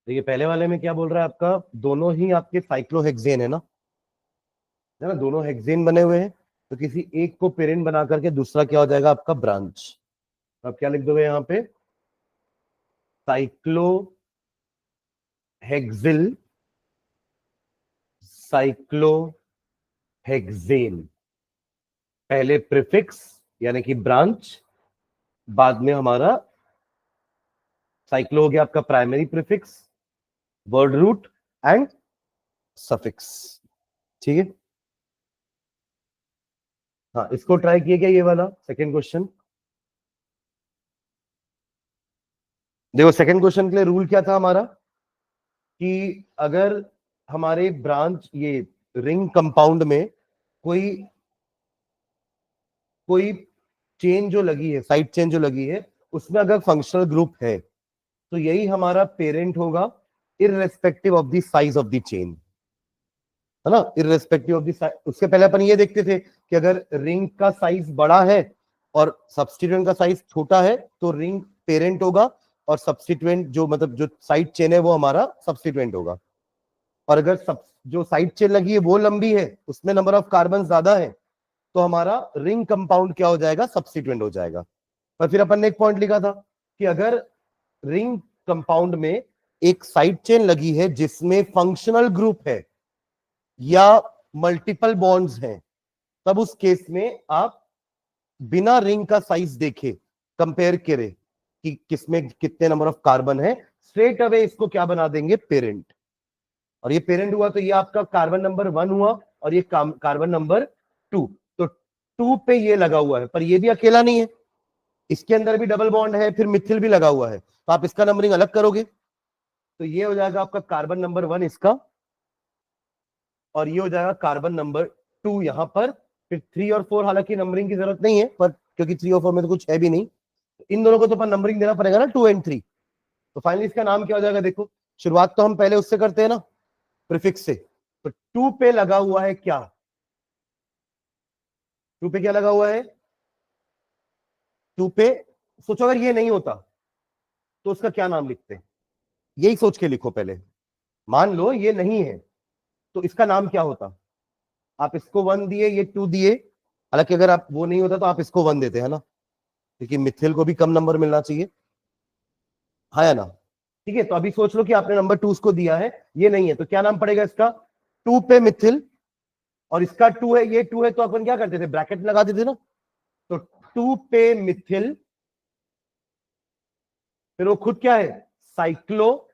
देखिए पहले वाले में क्या बोल रहा है आपका, दोनों ही आपके साइक्लोहेक्सेन है ना, दोनों हेक्सेन बने हुए हैं। तो किसी एक को पेरेंट बना करके दूसरा क्या हो जाएगा आपका ब्रांच। अब क्या लिख दोगे यहाँ पे, साइक्लोहेक्सिल, साइक्लोहेक्सेन, पहले प्रीफिक्स यानी कि ब्रांच, बाद में हमारा साइक्लो हो गया आपका primary prefix, word root and suffix. ठीक है, हाँ इसको ट्राई किए क्या, ये वाला सेकंड क्वेश्चन। देखो सेकंड क्वेश्चन के लिए रूल क्या था हमारा, कि अगर हमारे ब्रांच ये रिंग कंपाउंड में कोई कोई चेन जो लगी है, साइड चेन जो लगी है, उसमें अगर फंक्शनल ग्रुप है तो यही हमारा पेरेंट होगा, irrespective of the size of the chain, है ना, इररेस्पेक्टिव ऑफ द साइज। उसके पहले अपन ये देखते थे कि अगर रिंग का साइज बड़ा है और सब्स्टिट्यूएंट का साइज छोटा है तो रिंग पेरेंट होगा, और सब्स्टिट्यूएंट जो मतलब जो साइड चेन है वो हमारा सब्स्टिट्यूएंट होगा। और अगर जो साइड चेन लगी है वो लंबी है, उसमें नंबर ऑफ कार्बन ज्यादा है, तो हमारा रिंग कंपाउंड क्या हो जाएगा, सब्स्टिट्यूएंट हो जाएगा। पर फिर अपन ने एक पॉइंट लिखा था कि अगर रिंग कंपाउंड में एक साइड चेन लगी है जिसमें फंक्शनल ग्रुप है या मल्टीपल बॉन्ड्स हैं, तब उस केस में आप बिना रिंग का साइज देखे कंपेयर करें कि किसमें कितने नंबर ऑफ कार्बन है, स्ट्रेट अवे इसको क्या बना देंगे, पेरेंट। और ये पेरेंट हुआ तो ये आपका कार्बन नंबर 1 हुआ, और ये कार्बन नंबर 2। तो 2 पे ये लगा हुआ है, पर ये भी अकेला नहीं है, इसके अंदर भी डबल बॉन्ड है, फिर मिथिल भी लगा हुआ है, तो आप इसका नंबरिंग अलग करोगे तो ये हो जाएगा आपका कार्बन नंबर 1 इसका, और ये हो जाएगा कार्बन नंबर 2 यहां पर। फिर 3 और 4 हालांकि नंबरिंग की जरूरत नहीं है, पर क्योंकि 3 और 4 में तो कुछ है भी नहीं, इन दोनों को तो अपन नंबरिंग देना पड़ेगा ना, 2 एंड 3। तो फाइनली इसका नाम क्या हो जाएगा, देखो शुरुआत तो हम पहले उससे करते हैं ना, प्रीफिक्स से। तो 2 पे लगा हुआ है क्या, 2 पे क्या लगा हुआ है, 2 पे, सोचो अगर ये नहीं होता तो उसका क्या नाम लिखते हैं, यही सोच के लिखो पहले। मान लो ये नहीं है तो इसका नाम क्या होता, आप इसको 1 दिए, ये 2 दिए, हालांकि अगर आप वो नहीं होता तो आप इसको 1 देते हैं ना, क्योंकि मिथिल को भी कम नंबर मिलना चाहिए, हाँ या ना। ठीक है, तो अभी सोच लो कि आपने नंबर 2 उसको दिया है, ये नहीं है, तो क्या नाम पड़ेगा इसका, 2 पे मिथिल, और इसका 2 है, ये 2 है, तो अपन क्या करते थे, ब्रैकेट लगा देते ना। तो 2 पे मिथिल, फिर वो खुद क्या है, साइक्लो,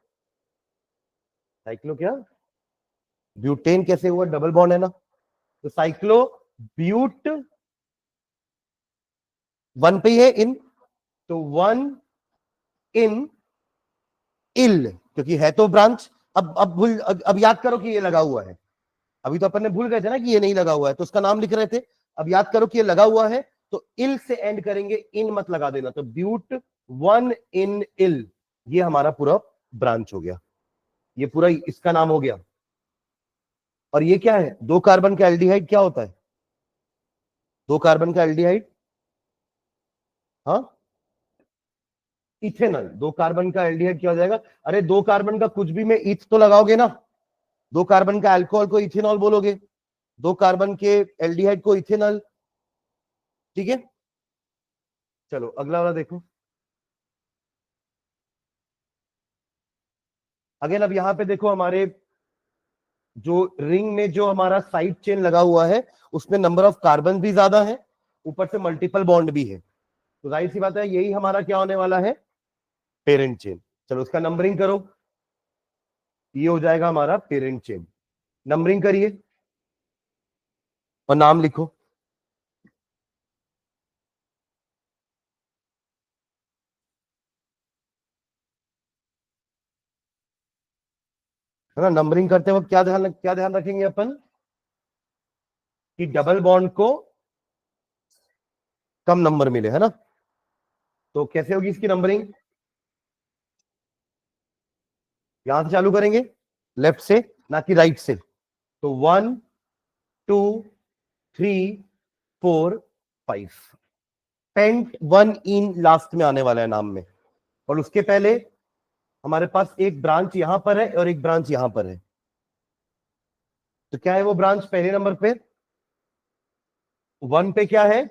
साइक्लो क्या, ब्यूटेन कैसे हुआ, डबल बॉन्ड है ना, तो साइक्लो ब्यूट 1 पे ही है इन, तो 1 इन इल, क्योंकि है तो ब्रांच। अब याद करो कि ये लगा हुआ है, अभी तो अपन ने भूल गए थे ना कि ये नहीं लगा हुआ है, तो उसका नाम लिख रहे थे। अब याद करो कि ये लगा हुआ है, तो इल से एंड करेंगे, इन मत लगा देना, तो ब्यूट 1 इन इल, ये हमारा पूरा ब्रांच हो गया, ये पूरा इसका नाम हो गया। और ये क्या है, 2 कार्बन का एल्डिहाइड क्या होता है, 2 कार्बन का एल्डिहाइड, हाँ इथेनॉल, 2 कार्बन का एल्डिहाइड क्या हो जाएगा, अरे 2 कार्बन का कुछ भी में ईथ तो लगाओगे ना, 2 कार्बन का अल्कोहल को इथेनॉल बोलोगे, 2 कार्बन के एल्डिहाइड को इथेनॉल। ठीक है, चलो अगला वाला देखो। अगेन अब यहां पे देखो, हमारे जो रिंग में जो हमारा साइड चेन लगा हुआ है उसमें नंबर ऑफ कार्बन भी ज्यादा है, ऊपर से मल्टीपल बॉन्ड भी है, तो जाहिर सी बात है यही हमारा क्या होने वाला है, पेरेंट चेन। चलो उसका नंबरिंग करो, ये हो जाएगा हमारा पेरेंट चेन। नंबरिंग करिए और नाम लिखो। है ना, नंबरिंग करते वक्त क्या ध्यान रखेंगे अपन, कि डबल बॉन्ड को कम नंबर मिले, है ना। तो कैसे होगी इसकी नंबरिंग, यहां से चालू करेंगे, लेफ्ट से ना कि राइट से। तो 1 2 3 4 5, पेंट 1 इन लास्ट में आने वाला है नाम में, और उसके पहले हमारे पास एक ब्रांच यहां पर है और एक ब्रांच यहां पर है। तो क्या है वो ब्रांच? पहले नंबर पे 1 पे क्या है?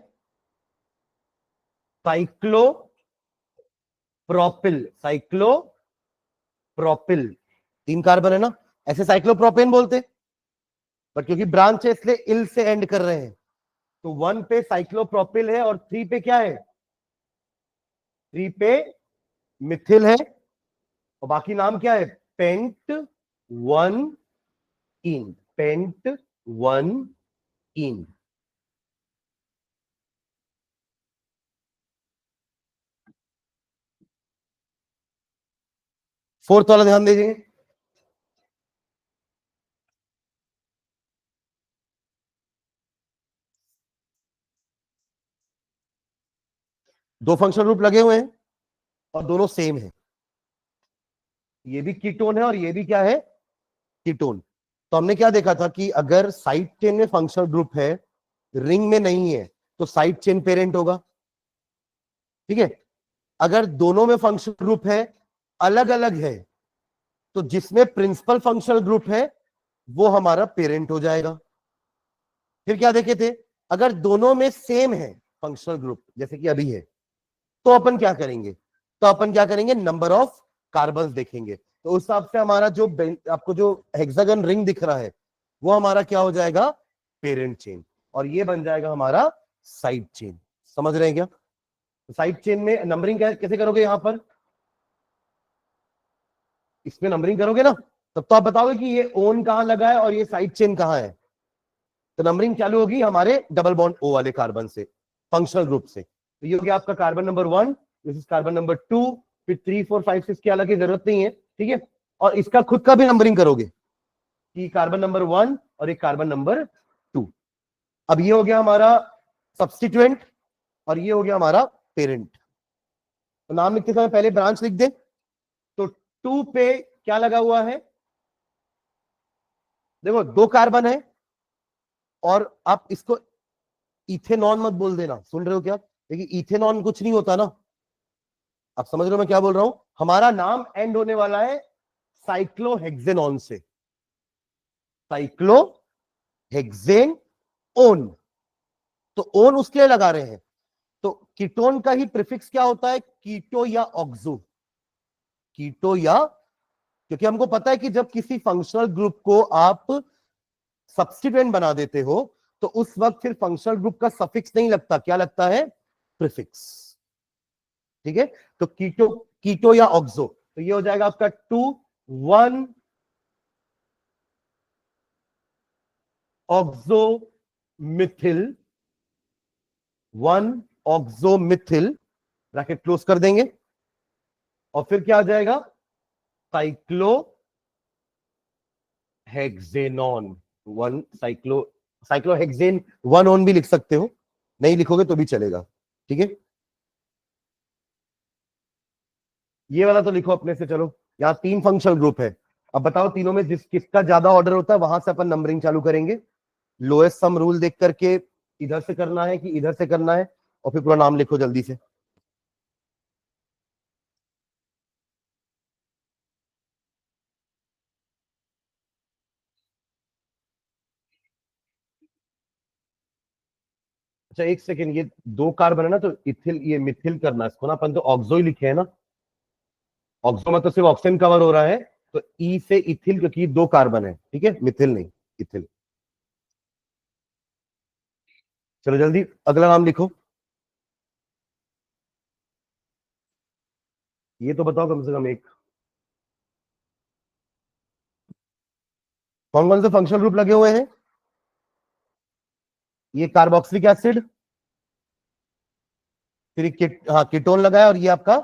Cyclo propyl. Cyclo propyl, 3 carbon है ना, ऐसे साइक्लोप्रोपेन बोलते, बट क्योंकि ब्रांच है इसलिए इल से एंड कर रहे हैं। तो 1 पे साइक्लोप्रोपिल है और 3 पे क्या है? 3 पे मिथिल है और बाकी नाम क्या है? पेंट 1 इन। पेंट 1 इन। फोर्थ वाला ध्यान दीजिए। दो फंक्शनल ग्रुप लगे हुए हैं और दोनों सेम है। ये भी कीटोन है और ये भी क्या है? कीटोन। तो हमने क्या देखा था कि अगर साइड चेन में फंक्शनल ग्रुप है, रिंग में नहीं है, तो साइड चेन पेरेंट होगा। ठीक है। अगर दोनों में फंक्शनल ग्रुप है, अलग अलग है, तो जिसमें प्रिंसिपल फंक्शनल ग्रुप है वो हमारा पेरेंट हो जाएगा। फिर क्या देखे थे? अगर दोनों में सेम है फंक्शनल ग्रुप, जैसे कि अभी है, तो अपन क्या करेंगे? तो अपन क्या करेंगे? नंबर ऑफ कार्बन देखेंगे। तो उस हिसाब से हमारा जो आपको जो हेक्सागन रिंग दिख रहा है वो हमारा क्या हो जाएगा? Parent chain. और ये बन जाएगा हमारा साइड चेन। समझ रहे हैं क्या? साइड चेन में नंबरिंग कैसे करोगे? यहां पर इसमें नंबरिंग करोगे ना, तब तो आप बताओगे कि ये ओन कहां लगा है और ये साइड चेन कहां है। तो नंबरिंग चालू होगी हमारे डबल बॉन्ड ओ वाले कार्बन से, फंक्शनल ग्रुप से। तो ये हो गया आपका carbon number 1, this is carbon number 2, फिर 3 4 5 6 की अलग की जरूरत नहीं है। ठीक है। और इसका खुद का भी नंबरिंग करोगे कि कार्बन नंबर 1 और एक कार्बन नंबर 2। अब ये हो गया हमारा सब्स्टिट्यूएंट और ये हो गया हमारा पेरेंट। तो नाम लिखते समय पहले ब्रांच लिख दे। तो 2 पे क्या लगा हुआ है? देखो 2 कार्बन है और आप इसको इथेनॉन मत बोल देना, सुन रहे हो क्या? देखिए इथेनॉन कुछ नहीं होता ना। आप समझ रहे हो मैं क्या बोल रहा हूं? हमारा नाम एंड होने वाला है साइक्लोहेक्सेनॉन से। Cyclohexane own. तो ओन उसके लिए लगा रहे हैं। तो कीटोन का ही प्रीफिक्स क्या होता है? कीटो या ऑक्सो। कीटो या, क्योंकि हमको पता है कि जब किसी फंक्शनल ग्रुप को आप सब्स्टिट्यूएंट बना देते हो तो उस वक्त फिर फंक्शनल ग्रुप का सफिक्स नहीं लगता, क्या लगता है? प्रीफिक्स। ठीक है। तो कीटो, कीटो या ऑक्सो, तो ये हो जाएगा आपका 2 1 oxo Mithil, 1 oxo Mithil, bracket close कर देंगे। और फिर क्या आ जाएगा? Cyclo hexanone 1। साइक्लोहेक्सेन 1 ऑन भी लिख सकते हो, नहीं लिखोगे तो भी चलेगा। ठीक है। ये वाला तो लिखो अपने से। चलो यहाँ 3 फंक्शनल ग्रुप है। अब बताओ तीनों में किसका ज्यादा ऑर्डर होता है, वहां से अपन नंबरिंग चालू करेंगे। लोएस्ट सम रूल देख करके इधर से करना है कि इधर से करना है, और फिर पूरा नाम लिखो जल्दी से। अच्छा एक सेकेंड, ये 2 कार्बन है ना, तो इथिल, ये मिथिल करना है इसको ना, अपन तो ऑक्सो ही लिखे है ना। ऑक्सो मतलब सिर्फ ऑक्सीजन कवर हो रहा है। तो ई से इथिल, क्योंकि 2 कार्बन है। ठीक है, मिथिल नहीं, इथिल। चलो जल्दी अगला नाम लिखो। ये तो बताओ कम से कम एक। कौन कौन से फंक्शनल ग्रुप लगे हुए हैं? ये कार्बोक्सिलिक एसिड, फिर हाँ कीटोन लगा है, और ये आपका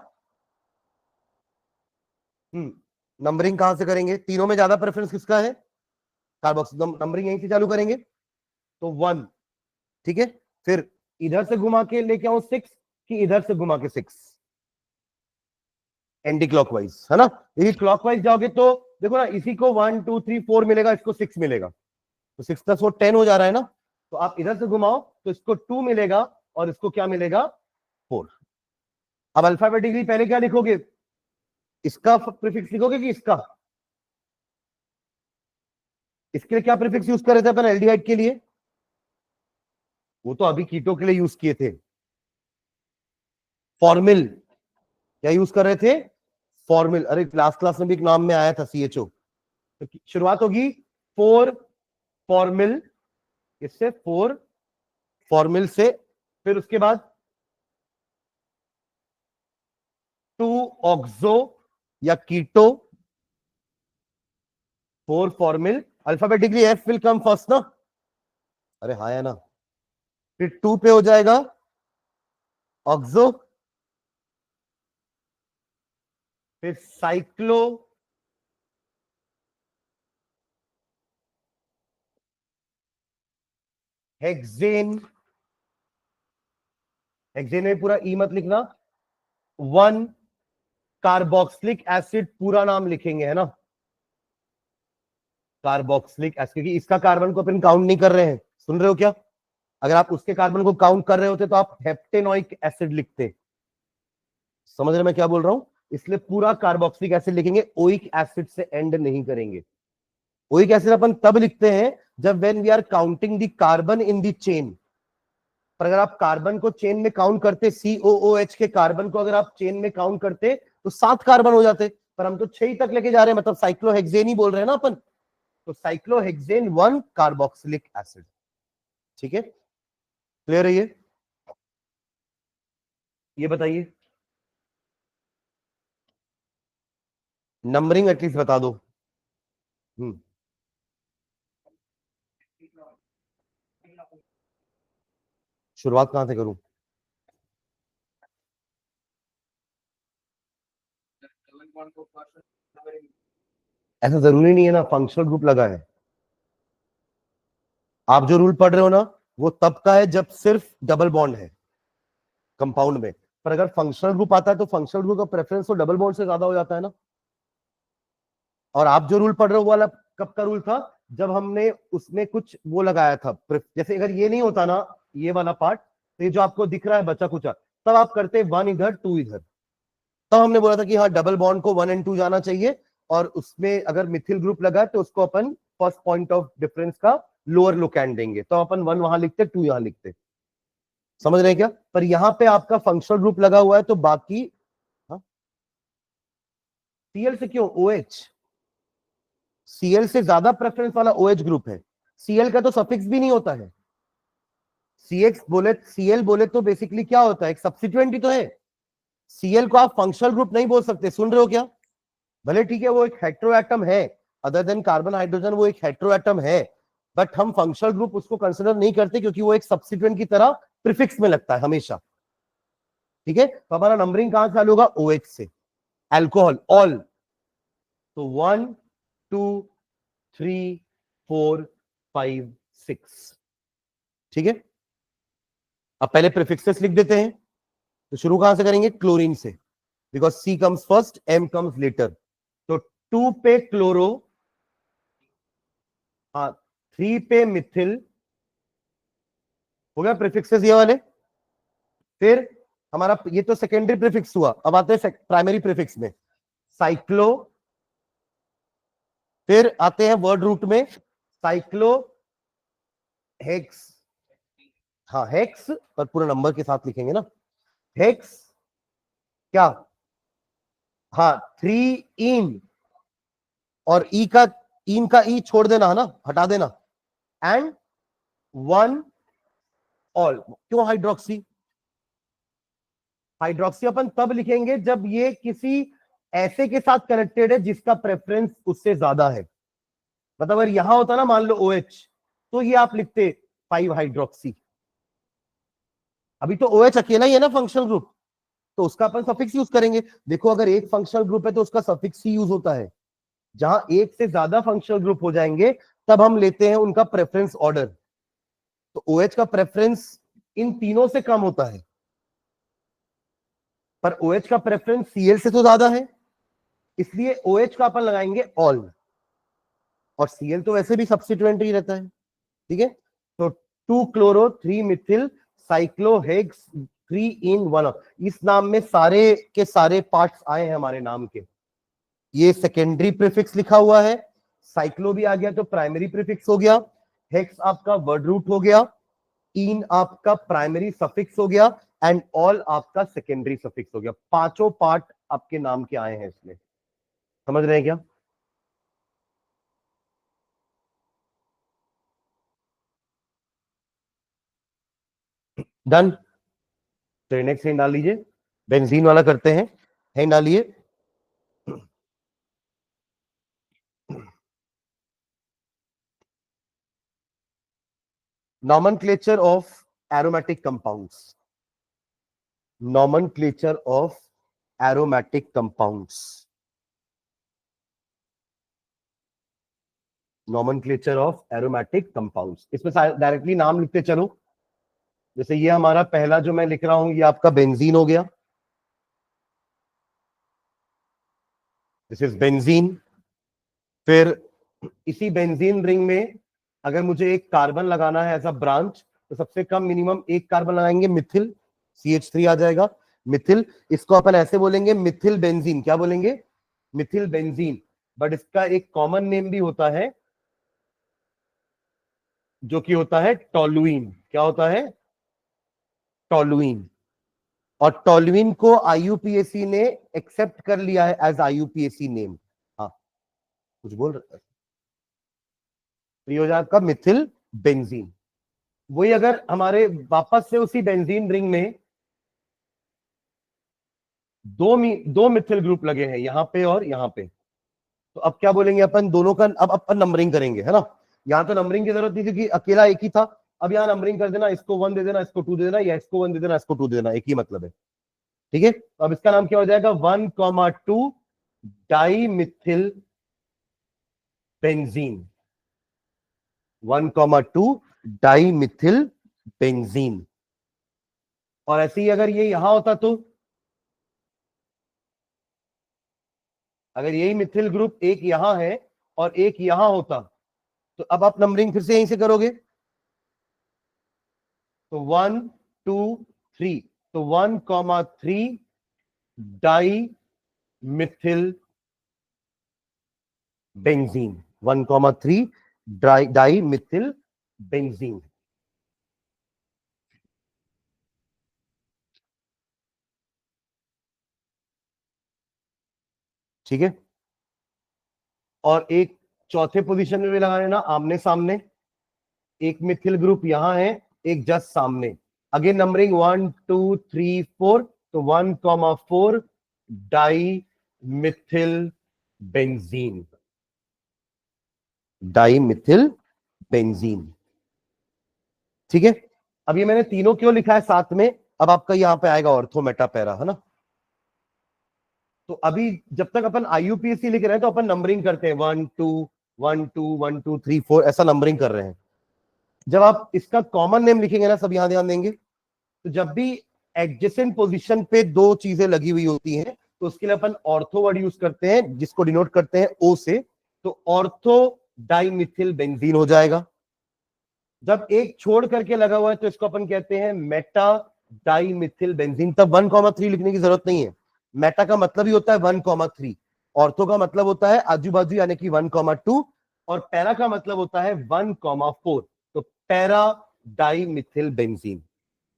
नंबरिंग कहां से करेंगे? तीनों में ज्यादा प्रेफरेंस किसका है? कार्बोक्सिल। नंबरिंग यहीं से चालू करेंगे। तो 1। ठीक है। फिर इधर से घुमा के लेके आओ 6, कि इधर से घुमा के 6, एंटी क्लॉकवाइज है ना। यदि क्लॉकवाइज जाओगे तो देखो ना, इसी को 1 2 3 4 मिलेगा, इसको 6 मिलेगा। तो 6 + 4 10 हो जा रहा है ना। तो आप इधर से घुमाओ तो इसको 2 मिलेगा और इसको क्या मिलेगा? 4। अब अल्फाबेटिकली पहले क्या लिखोगे? इसका प्रीफिक्स लिखोगे कि इसका? इसके लिए क्या प्रीफिक्स यूज कर रहे थे अपन एल्डिहाइड के लिए? वो तो अभी कीटो के लिए यूज किए थे, फॉर्मिल। क्या यूज कर रहे थे? फॉर्मिल। अरे लास्ट क्लास में भी एक नाम में आया था CHO। तो शुरुआत होगी 4 फॉर्मिल, इससे 4 फॉर्मिल से, फिर उसके बाद 2 ऑक्सो या कीटो, 4 formal. Alphabetically F will come first ना? अरे हाँ है ना। फिर 2 पे हो जाएगा ऑक्सो, फिर साइक्लो हेक्सेन। हेक्सेन में पूरा ई मत लिखना। 1 कार्बोक्सिलिक एसिड, पूरा नाम लिखेंगे, है ना? कार्बोक्सिलिक एसिड, क्योंकि इसका कार्बन को अपन काउंट नहीं कर रहे हैं, सुन रहे हो क्या? अगर आप उसके कार्बन को काउंट कर रहे होते तो आप हेप्टेनोइक एसिड लिखते। समझ रहे मैं क्या बोल रहा हूं? इसलिए पूरा कार्बोक्सिलिक एसिड लिखेंगे, ओइक एसिड से एंड नहीं करेंगे। ओइक एसिड अपन तब लिखते हैं जब when we are counting the carbon in the chain. पर अगर आप कार्बन को चेन में काउंट करते, COOH के कार्बन को अगर आप चेन में काउंट करते तो 7 कार्बन हो जाते, पर हम तो 6 ही तक लेके जा रहे हैं, मतलब साइक्लोहेक्सेन ही बोल रहे हैं ना अपन। तो साइक्लोहेक्सेन 1 कार्बोक्सिलिक एसिड। ठीक है, क्लियर है ये बताइए। नंबरिंग एटलीस्ट बता दो। हम्म शुरुआत कहां से करूं? ऐसा जरूरी नहीं है ना, फंक्शनल ग्रुप लगा है। आप जो रूल पढ़ रहे हो ना, वो तब का है जब सिर्फ डबल बॉन्ड है कंपाउंड में। पर अगर फंक्शनल ग्रुप आता है तो फंक्शनल ग्रुप का प्रेफरेंस तो डबल बॉन्ड से ज्यादा हो जाता है ना। और आप जो रूल पढ़ रहे हो वो वाला कब का रूल था? जब हमने उसमें कुछ वो लगाया था, जैसे अगर ये नहीं होता ना, ये वाला पार्ट, तो ये जो आपको दिख रहा है बचा कुचा, तब आप करते 1 इधर 2 इधर। तब हमने बोला था कि हाँ डबल बॉन्ड को 1 और 2 जाना चाहिए, और उसमें अगर मिथिल ग्रुप लगा तो उसको अपन फर्स्ट पॉइंट ऑफ डिफरेंस का लोअर लोकैंड देंगे, तो अपन 1 वहां लिखते 2 यहां लिखते। समझ रहे हैं क्या? पर यहां पे आपका फंक्शनल ग्रुप लगा हुआ है तो बाकी। हाँ, Cl से क्यों OH? Cl से ज्यादा प्रेफरेंस वाला OH ग्रुप है। Cl का तो सफिक्स भी नहीं होता है। Cl बोले तो बेसिकली क्या होता है? एक सब्स्टिट्यूएंट ही तो है। Cl को आप फंक्शनल ग्रुप नहीं बोल सकते, सुन रहे हो क्या? भले ठीक है वो एक हेट्रो एटम है, अदर देन कार्बन हाइड्रोजन वो एक हेट्रो एटम है, बट हम फंक्शनल ग्रुप उसको कंसिडर नहीं करते क्योंकि वो एक सब्स्टिट्यूएंट की तरह प्रीफिक्स में लगता है हमेशा। ठीक है, तो हमारा नंबरिंग कहां चालू होगा? OH से। अल्कोहल ऑल, तो 1 2 3 4 5 6। ठीक है, अब पहले प्रीफिक्सेस लिख देते हैं। तो शुरू कहां से करेंगे? क्लोरीन से, because C comes first, M comes later. तो 2 पे क्लोरो, हाँ 3 पे मिथिल, हो गया प्रीफिक्सेस ये वाले। फिर हमारा ये तो सेकेंडरी प्रीफिक्स हुआ, अब आते हैं प्राइमरी प्रीफिक्स में। साइक्लो, फिर आते हैं वर्ड रूट में साइक्लो हेक्स, हाँ हेक्स, पर पूरा नंबर के साथ लिखेंगे ना। हेक्स क्या? हाँ 3 इन, और ई का, इन का ई छोड़ देना है ना, हटा देना, एंड 1 ऑल। क्यों हाइड्रोक्सी? हाइड्रोक्सी अपन तब लिखेंगे जब ये किसी ऐसे के साथ कनेक्टेड है जिसका प्रेफरेंस उससे ज्यादा है। मतलब अगर यहां होता ना, मान लो OH, तो ये आप लिखते 5 हाइड्रोक्सी। अभी तो OH अकेला ही है ना फंक्शनल ग्रुप, तो उसका अपन सफिक्स यूज करेंगे। देखो अगर एक फंक्शनल ग्रुप है तो उसका सफिक्स ही यूज होता है। जहां एक से ज्यादा फंक्शनल ग्रुप हो जाएंगे तब हम लेते हैं उनका प्रेफरेंस ऑर्डर। तो OH का प्रेफरेंस इन तीनों से कम होता है, पर OH का प्रेफरेंस Cl से तो ज्यादा है, इसलिए OH का अपन लगाएंगे ऑल। और Cl तो वैसे भी सब्स्टिट्यूएंट ही रहता है। ठीक है, तो 2 क्लोरो 3 मिथिल साइक्लोहेक्स 3 इन 1। इस नाम में सारे के सारे पार्ट्स आए हैं हमारे नाम के। ये सेकेंडरी प्रीफिक्स लिखा हुआ है, साइक्लो भी आ गया तो प्राइमरी प्रीफिक्स हो गया, हेक्स आपका वर्ड रूट हो गया, इन आपका प्राइमरी सफिक्स हो गया, एंड ऑल आपका सेकेंडरी सफिक्स हो गया। पांचों पार्ट आपके नाम के आए हैं इसमें, समझ रहे हैं क्या? डन। तो नेक्स्ट हेड डाल लीजिए, बेंजीन वाला करते हैं, हेड डालिए। nomenclature of aromatic compounds, nomenclature of aromatic compounds, nomenclature of aromatic compounds। इसमें डायरेक्टली नाम लिखते चलो। जैसे ये हमारा पहला जो मैं लिख रहा हूं, ये आपका बेंजीन हो गया, दिस इज बेंजीन। फिर इसी बेंजीन रिंग में अगर मुझे एक कार्बन लगाना है एज अ ब्रांच, तो सबसे कम मिनिमम एक कार्बन लगाएंगे, मिथिल, CH3 आ जाएगा, मिथिल। इसको अपन ऐसे बोलेंगे मिथिल बेंजीन, क्या बोलेंगे? मिथिल बेंजीन। बट इसका एक कॉमन नेम भी होता है, जो कि होता है टोलुइन। क्या होता है? टोलुइन। और टोलुइन को IUPAC ने एक्सेप्ट कर लिया है एज IUPAC नेम। हाँ, कुछ बोल रहे? हो जाएगा मिथिल बेंजीन। वही अगर हमारे वापस से उसी बेंजीन रिंग में दो मिथिल ग्रुप लगे हैं, यहां पे और यहां पे, तो अब क्या बोलेंगे अपन? दोनों का अब अपन नंबरिंग करेंगे, है ना? यहां तो नंबरिंग की जरूरत नहीं क्योंकि अकेला एक ही था। अब यहां नंबरिंग कर देना, इसको 1 दे देना, इसको 2 दे देना, या इसको 1 दे देना, इसको 2 दे देना, एक ही मतलब है। ठीक है, तो अब इसका नाम क्या हो जाएगा? 1,2 di methyl benzene, 1,2 di methyl benzene. और ऐसे ही अगर ये यहां होता, तो अगर यही मिथिल ग्रुप एक यहां है और एक यहां होता, तो अब आप नंबरिंग फिर से यहीं से करोगे, तो 1 2 3, तो 1,3 di methyl benzene, 1,3 di methyl benzene. ठीक है, और एक चौथे पोजीशन में भी लगा लेना, आमने सामने। एक मिथिल ग्रुप यहां है, एक जस्ट सामने। अगेन नंबरिंग 1 2 3 4, तो 1,4 di methyl benzene, di methyl benzene. ठीक है, अब ये मैंने तीनों क्यों लिखा है साथ में? अब आपका यहां पे आएगा ऑर्थो मेटा पैरा, है ना? तो अभी जब तक अपन IUPAC लिख रहे हैं तो अपन नंबरिंग करते हैं, 1 2 1 2 1 2 3 4, ऐसा नंबरिंग कर रहे हैं। जब आप इसका कॉमन नेम लिखेंगे ना, सब यहां ध्यान देंगे, तो जब भी एडजेसेंट पोजीशन पे दो चीजें लगी हुई होती हैं, तो उसके लिए अपन ऑर्थो वर्ड यूज करते हैं, जिसको डिनोट करते हैं O से। तो ऑर्थो डाइमिथिल बेंजीन हो जाएगा। जब एक छोड़ करके लगा हुआ है तो इसको अपन कहते हैं मेटा डाइमिथिल बेंजीन। तब 1,3 लिखने की जरूरत नहीं है। मेटा का मतलब ही होता है 1,3, ऑर्थो का मतलब होता है आजू बाजू यानी कि 1,2, और पैरा का मतलब होता है 1,4। तो पैरा डाइमिथिल बेंजीन।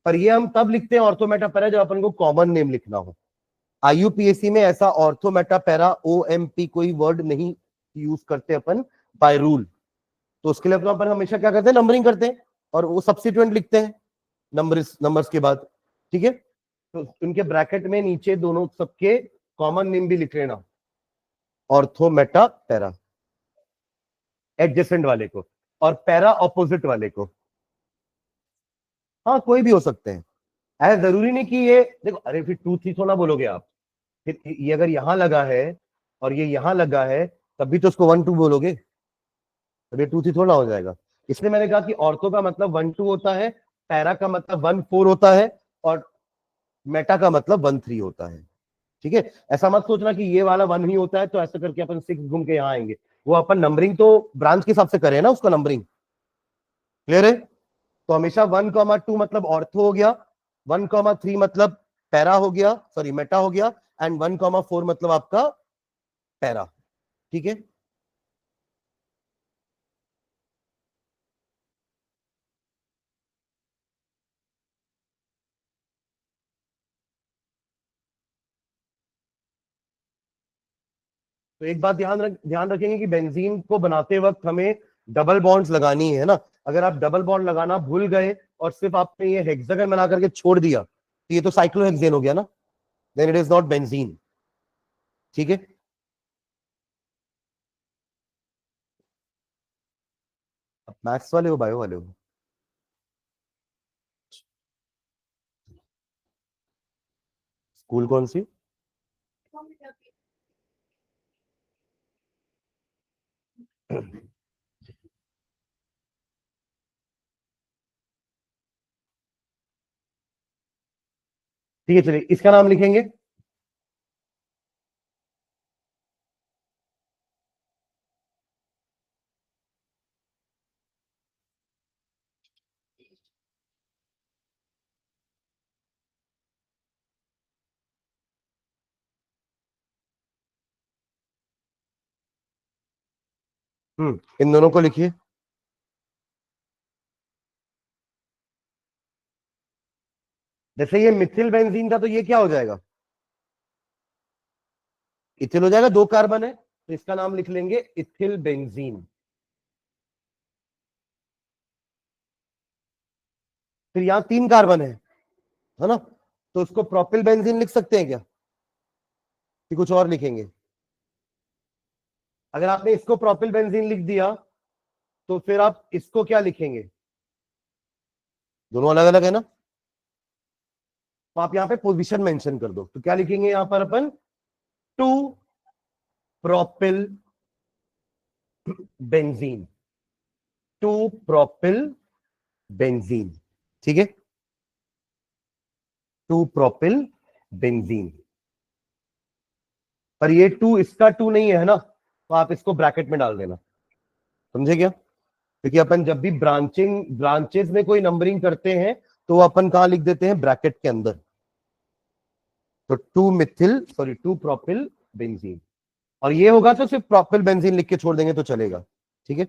पर ये हम तब लिखते हैं ऑर्थो मेटा पैरा जब अपन को कॉमन नेम लिखना हो। IUPAC में ऐसा ऑर्थो मेटा पैरा OMP कोई वर्ड नहीं यूज करते अपन बाय रूल। तो उसके लिए अपन हमेशा क्या करते हैं? नंबरिंग करते हैं और वो सब्स्टिट्यूएंट लिखते हैं नंबर्स के बाद। ठीक है, तो उनके ब्रैकेट में नीचे दोनों सबके कॉमन नेम भी लिख लेना, ऑर्थो मेटा पैरा, एडजेसेंट वाले को, और पैरा ऑपोजिट वाले को। हाँ, कोई भी हो सकते हैं, ऐसा जरूरी नहीं कि ये देखो। अरे फिर 2 3 थोड़ा बोलोगे आप, फिर ये अगर यहां लगा है और ये यहां लगा है, तब भी तो उसको 1 2 बोलोगे, तब ये 2 3 थोड़ा हो जाएगा। इसलिए मैंने कहा कि ऑर्थो का मतलब 1 2 होता है, पैरा का मतलब 1 4 होता है, और मेटा का मतलब 1 3 होता है। ठीक है, ऐसा मत सोचना कि ये वाला 1 ही होता है तो ऐसा करके अपन 6 घूम के यहाँ आएंगे। वो अपन नंबरिंग तो ब्रांच के हिसाब से करें ना, उसका नंबरिंग क्लियर है? तो हमेशा 1,2 मतलब ऑर्थो हो गया, 1,3 मतलब पैरा हो गया, सॉरी मेटा हो गया, एंड 1,4 मतलब आपका पैरा। ठीक है, तो एक बात ध्यान रखेंगे कि बेंजीन को बनाते वक्त हमें डबल बॉन्ड्स लगानी है ना। अगर आप डबल बॉन्ड लगाना भूल गए और सिर्फ आपने ये हेक्सागन बना करके छोड़ दिया तो ये तो साइक्लोहेक्सेन हो गया ना, then it is not benzene. ठीक है, आप मैथ्स वाले हो बायो वाले हो? स्कूल कौन सी? ठीक है, चलिए इसका नाम लिखेंगे। इन दोनों को लिखिए। जैसे ये मिथिल बेंजीन था तो ये क्या हो जाएगा? इथिल हो जाएगा, 2 कार्बन है तो इसका नाम लिख लेंगे इथिल बेंजीन। फिर यहां 3 कार्बन है ना, तो उसको प्रोपिल बेंजीन लिख सकते हैं क्या, कि कुछ और लिखेंगे? अगर आपने इसको प्रोपिल बेंजीन लिख दिया तो फिर आप इसको क्या लिखेंगे? दोनों अलग अलग है ना, तो आप यहां पे पोजीशन मेंशन कर दो। तो क्या लिखेंगे यहां पर अपन? Two propyl benzene, two propyl benzene. ठीक है, टू प्रोपिल बेंजीन। पर ये टू इसका टू नहीं है ना, तो आप इसको ब्रैकेट में डाल देना। समझे क्या? क्योंकि अपन जब भी ब्रांचेस में कोई नंबरिंग करते हैं तो अपन कहां लिख देते हैं? ब्रैकेट के अंदर। तो टू प्रोपिल बेंजीन, और ये होगा तो सिर्फ प्रोपिल बेंजीन लिख के छोड़ देंगे तो चलेगा। ठीक है,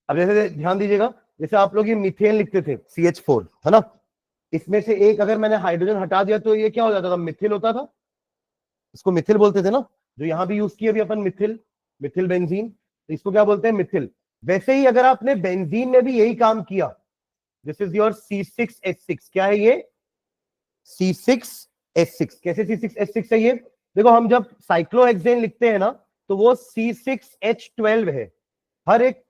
अब जैसे ध्यान दीजिएगा, जैसे आप लोग ये मीथेन लिखते थे CH4 है ना, इसमें से एक अगर मैंने हाइड्रोजन हटा दिया तो ये क्या हो जाता था? मिथिल होता था। इसको मिथिल बोलते थे ना, जो यहां भी यूज किया अभी अपन, मिथिल, मिथिल बेंजीन, तो इसको क्या बोलते हैं? मिथिल। वैसे ही अगर आपने बेंजीन में भी यही काम किया, दिस इज योर C6H6। क्या है ये? C6H6। कैसे C6H6 है ये? देखो, हम जब साइक्लोहेक्सेन लिखते हैं ना तो वो C6H12 है। हर एक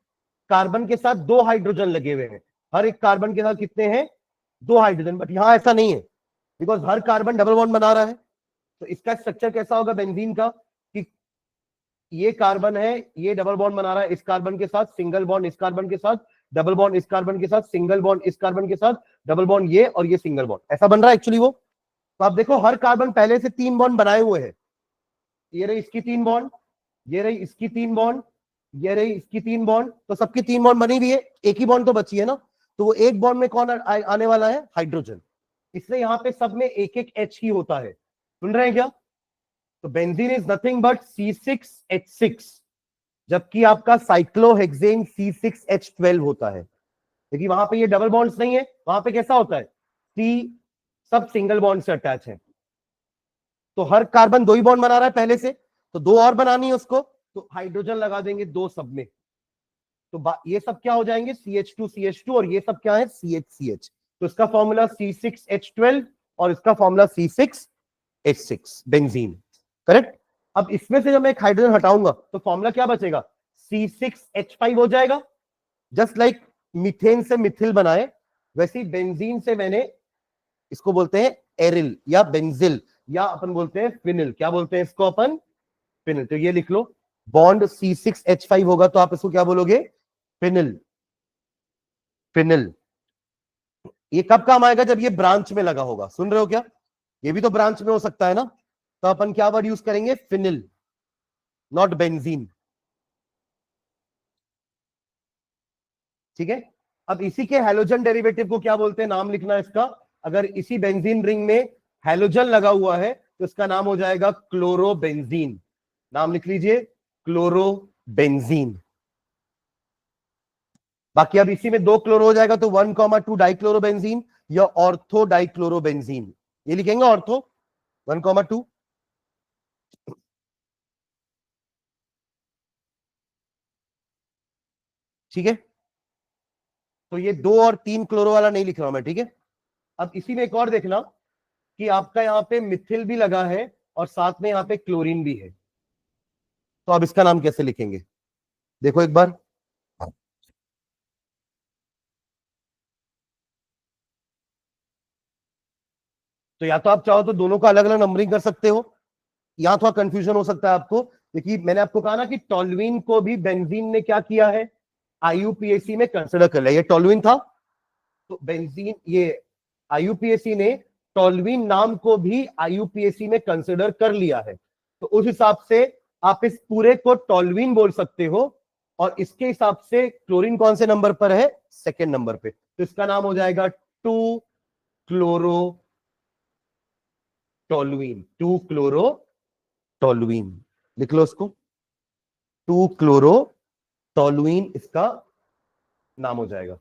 कार्बन के साथ 2 हाइड्रोजन लगे हुए हैं। हर एक कार्बन के साथ कितने हैं? 2 हाइड्रोजन। बट यहां ऐसा नहीं है, because her carbon double bond बना रहा है। तो इसका स्ट्रक्चर कैसा होगा बेंजीन का? कि ये कार्बन है, ये डबल बॉन्ड बना रहा है इस कार्बन के साथ, सिंगल बॉन्ड इस कार्बन के साथ, डबल बॉन्ड इस कार्बन के साथ, सिंगल बॉन्ड इस कार्बन के साथ, डबल बॉन्ड ये, और ये सिंगल बॉन्ड, ऐसा बन रहा है एक्चुअली वो। तो आप देखो, हर कार्बन पहले से 3 बॉन्ड बनाए हुए हैं। ये रही इसकी 3 बॉन्ड, ये रही इसकी 3 बॉन्ड, ये रही इसकी 3 बॉन्ड, तो सबकी 3 बॉन्ड बनी हुई है, एक ही बॉन्ड तो बची है ना। तो वो एक बॉन्ड में कौन आने वाला है? हाइड्रोजन। इसलिए यहाँ पे सब में एक एक H ही होता है। सुन रहे हैं क्या? तो benzene is nothing but C6H6, जबकि आपका साइक्लोहेक्सेन C6H12 होता है। देखिए वहां पे ये डबल बॉन्ड्स नहीं है, वहां पे कैसा होता है? C सब सिंगल बॉन्ड से अटैच है। तो हर कार्बन 2 ही बॉन्ड बना रहा है पहले से, तो 2 और बनानी है उसको, तो हाइड्रोजन लगा देंगे 2 सब में। तो ये सब क्या हो जाएंगे? CH2 और ये सब क्या है? CH। तो इसका फॉर्मूला C6H12 और इसका फॉर्मूला C6H6 बेंजीन। करेक्ट। अब इसमें से जब मैं एक हाइड्रोजन हटाऊंगा तो फॉर्मूला क्या बचेगा? C6H5 हो जाएगा। जस्ट लाइक मीथेन से मिथिल बनाए, वैसे ही बेंजीन से मैंने, इसको बोलते हैं एरिल या बेंजिल, या अपन बोलते हैं फिनिल। क्या बोलते हैं इसको अपन? फिनिल। तो ये लिख लो, बॉन्ड C6H5 होगा तो आप इसको क्या बोलोगे? फिनिल। फिनिल। ये कब काम आएगा? जब ये ब्रांच में लगा होगा। सुन रहे हो क्या? ये भी तो ब्रांच में हो सकता है ना, तो अपन क्या वर्ड यूज करेंगे? Phenyl, not benzene. ठीक है। अब इसी के हैलोजन डेरिवेटिव को क्या बोलते हैं? नाम लिखना इसका, अगर इसी बेंजीन रिंग में हैलोजन लगा हुआ है तो इसका नाम हो जाएगा क्लोरोबेंजीन। नाम लिख लीजिए, क्लोरोबेंजीन। बाकी अब इसी में 2 क्लोरो हो जाएगा तो 1,2 डाइक्लोरोबेंजीन या ऑर्थो डाइक्लोरोबेंजीन, ये लिखेंगे ऑर्थो 1,2। ठीक है, तो ये 2 और 3 क्लोरो वाला नहीं लिख रहा हूं मैं, ठीक है। अब इसी में एक और देखना कि आपका यहां पे मिथिल भी लगा है और साथ में यहां पे क्लोरीन भी है, तो अब इसका नाम कैसे लिखेंगे देखो एक बार। तो या तो आप चाहो तो दोनों का अलग अलग नंबरिंग कर सकते हो, यहां थोड़ा कंफ्यूजन हो सकता है आपको, क्योंकि मैंने आपको कहा ना कि टोल्यूइन को भी बेंजीन ने क्या किया है, आईयूपीएसी में कंसिडर कर लिया। ये टोल्यूइन था तो बेंजीन, ये आईयूपीएसी ने टोल्यूइन नाम को भी आईयूपीएसी में कंसिडर कर लिया है, तो उस हिसाब से आप इस पूरे को टोल्यूइन बोल सकते हो। और इसके हिसाब से क्लोरीन कौन से नंबर पर है, सेकेंड नंबर पे, तो इसका नाम हो जाएगा 2 क्लोरो टोल्यूइन। 2 क्लोरो टोल्यूइन लिख लो उसको, 2 क्लोरो टोल्यूइन इसका नाम हो जाएगा।